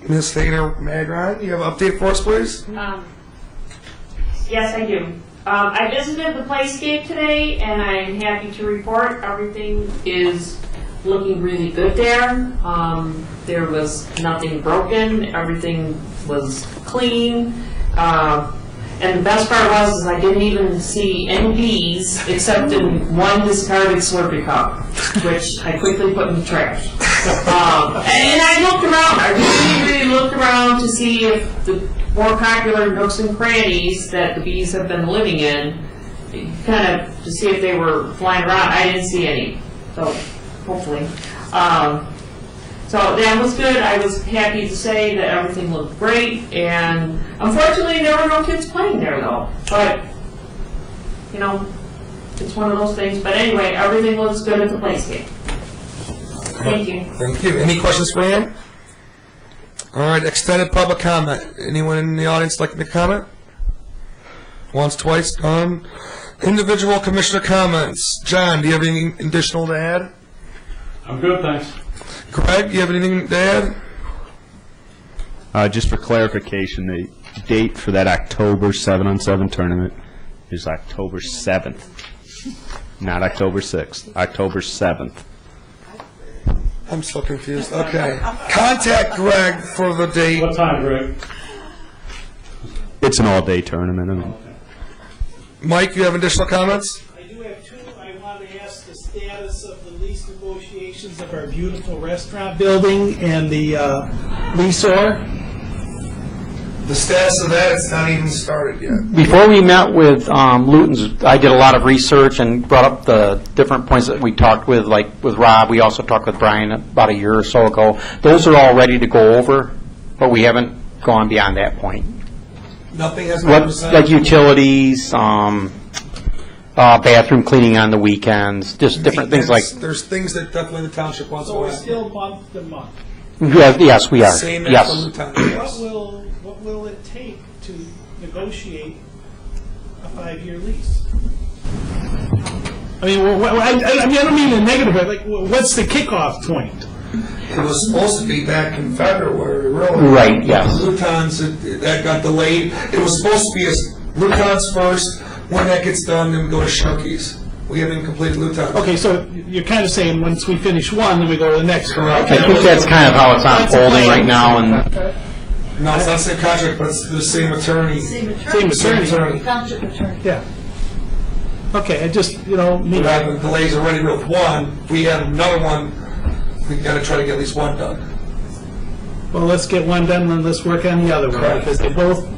S3: Ms. Thaner Magron, you have an update for us, please?
S15: Yes, I do. I visited the Playscape today, and I'm happy to report everything is looking really good there. There was nothing broken. Everything was clean. And the best part was I didn't even see any bees except in one discarded Slurpee cup, which I quickly put in the trash. And I looked around. I really looked around to see if the more popular nooks and crannies that the bees have been living in, kind of to see if they were flying around. I didn't see any, so hopefully. So that was good. I was happy to say that everything looked great, and unfortunately there were no kids playing there though. But, you know, it's one of those things. But anyway, everything looks good at the Playscape. Thank you.
S3: Thank you. Any questions for Ann? All right, extended public comment. Anyone in the audience like to make a comment? Once, twice, gone. Individual commissioner comments. John, do you have anything additional to add?
S2: I'm good, thanks.
S3: Greg, do you have anything to add?
S10: Just for clarification, the date for that October 7-on-7 tournament is October 7th, not October 6th, October 7th.
S3: I'm so confused. Okay. Contact Greg for the date.
S2: What time, Greg?
S10: It's an all-day tournament. I mean.
S3: Mike, you have additional comments?
S6: I do have 2. I want to ask the status of the lease negotiations of our beautiful restaurant building and the leaseor.
S3: The status of that, it's not even started yet.
S7: Before we met with Luton's, I did a lot of research and brought up the different points that we talked with, like with Rob. We also talked with Brian about a year or so ago. Those are all ready to go over, but we haven't gone beyond that point.
S3: Nothing has been decided?
S7: Like utilities, bathroom cleaning on the weekends, just different things like...
S3: There's things that definitely the township wants to
S6: So we're
S3: have.
S6: still month to month.
S7: Yes, we are.
S3: Same
S7: Yes.
S3: as the lieutenant.
S6: What will it take to negotiate a 5-year lease? I mean, I don't mean in a negative way. Like, what's the kickoff point?
S3: It was supposed to be back in February, really.
S7: Right, yes.
S3: Luton's, that got delayed. It was supposed to be as Luton's first. When that gets done, then we go to Sharky's. We haven't completed Luton.
S6: Okay, so you're kind of saying once we finish one, then we go to the next one.
S7: I think that's kind of how it's unfolding right now. And
S3: No, it's not the same contract, but it's the same attorney.
S6: Same attorney.
S14: Township attorney.
S6: Yeah. Okay, I just,
S3: We're having delays already with one. If we had another one, we've got to try to get at least one done.
S6: Well, let's get one done, and let's work on the other one,
S3: Correct.
S6: because they both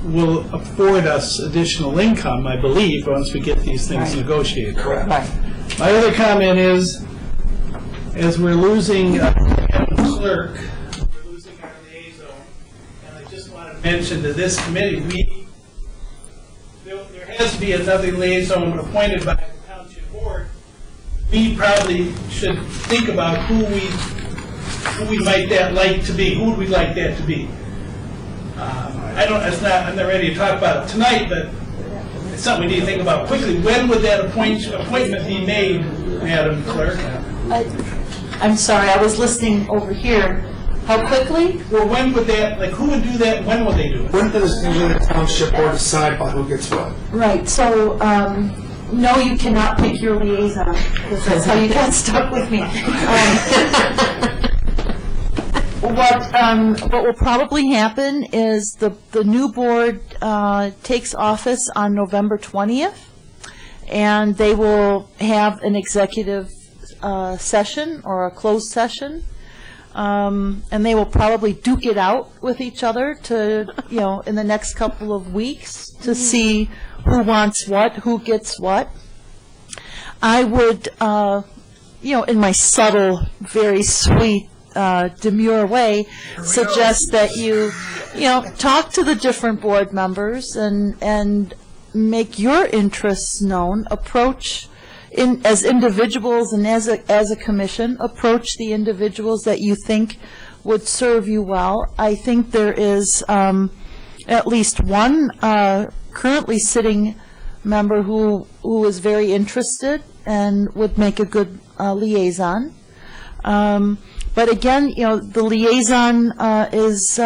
S6: will afford us additional income, I believe, once we get these things negotiated.
S3: Correct.
S6: My other comment is, as we're losing a clerk, we're losing our liaison, and I just want to mention to this committee, there has to be another liaison appointed by the township board. We probably should think about who we might like to be. Who would we like that to be? I'm not ready to talk about it tonight, but it's something we need to think about quickly. When would that appointment be made, Madam Clerk?
S8: I'm sorry, I was listening over here. How quickly?
S6: Well, when would that, who would do that, when would they do it?
S3: When does the township board decide about who gets what?
S8: Right, so, no, you cannot pick your liaison, because that's how you got stuck with me. What will probably happen is the new board takes office on November 20th, and they will have an executive session or a closed session and they will probably duke it out with each other to, in the next couple of weeks to see who wants what, who gets what. I would, in my subtle, very sweet, demure way, suggest that you talk to the different board members and make your interests known, approach as individuals and as a commission, approach the individuals that you think would serve you well. I think there is at least one currently sitting member who is very interested and would make a good liaison. But again, the liaison is,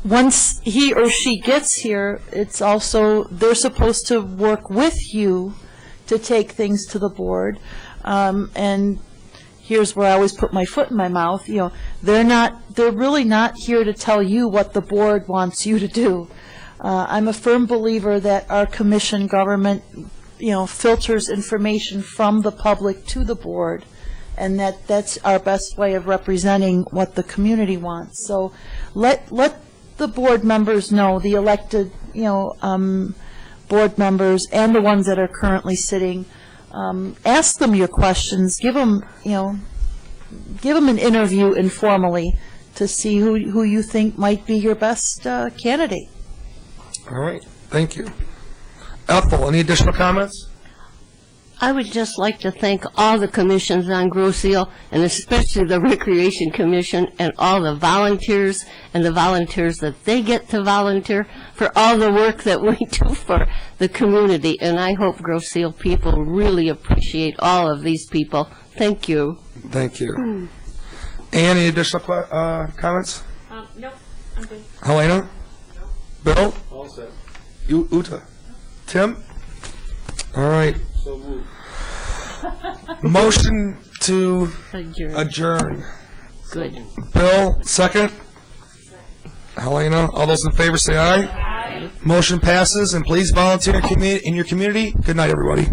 S8: once he or she gets here, it's also, they're supposed to work with you to take things to the board. And here's where I always put my foot in my mouth. They're really not here to tell you what the board wants you to do. I'm a firm believer that our commission government, filters information from the public to the board, and that's our best way of representing what the community wants. So let the board members know, the elected, board members and the ones that are currently sitting, ask them your questions, give them an interview informally to see who you think might be your best candidate.
S3: All right, thank you. Ethel, any additional comments?
S11: I would just like to thank all the commissions on Grosse Ile, and especially the Recreation Commission and all the volunteers and the volunteers that they get to volunteer for all the work that we do for the community. And I hope Grosse Ile people really appreciate all of these people. Thank you.
S3: Thank you. Ann, any additional comments?
S15: Nope, I'm good.
S3: Helena? Bill?
S9: All set.
S3: Uta? Tim? All right.
S9: So moved.
S3: Motion to
S11: Adjourn.
S3: adjourn. Bill, second. Helena, all those in favor say aye. Motion passes, and please volunteer in your community. Good night, everybody.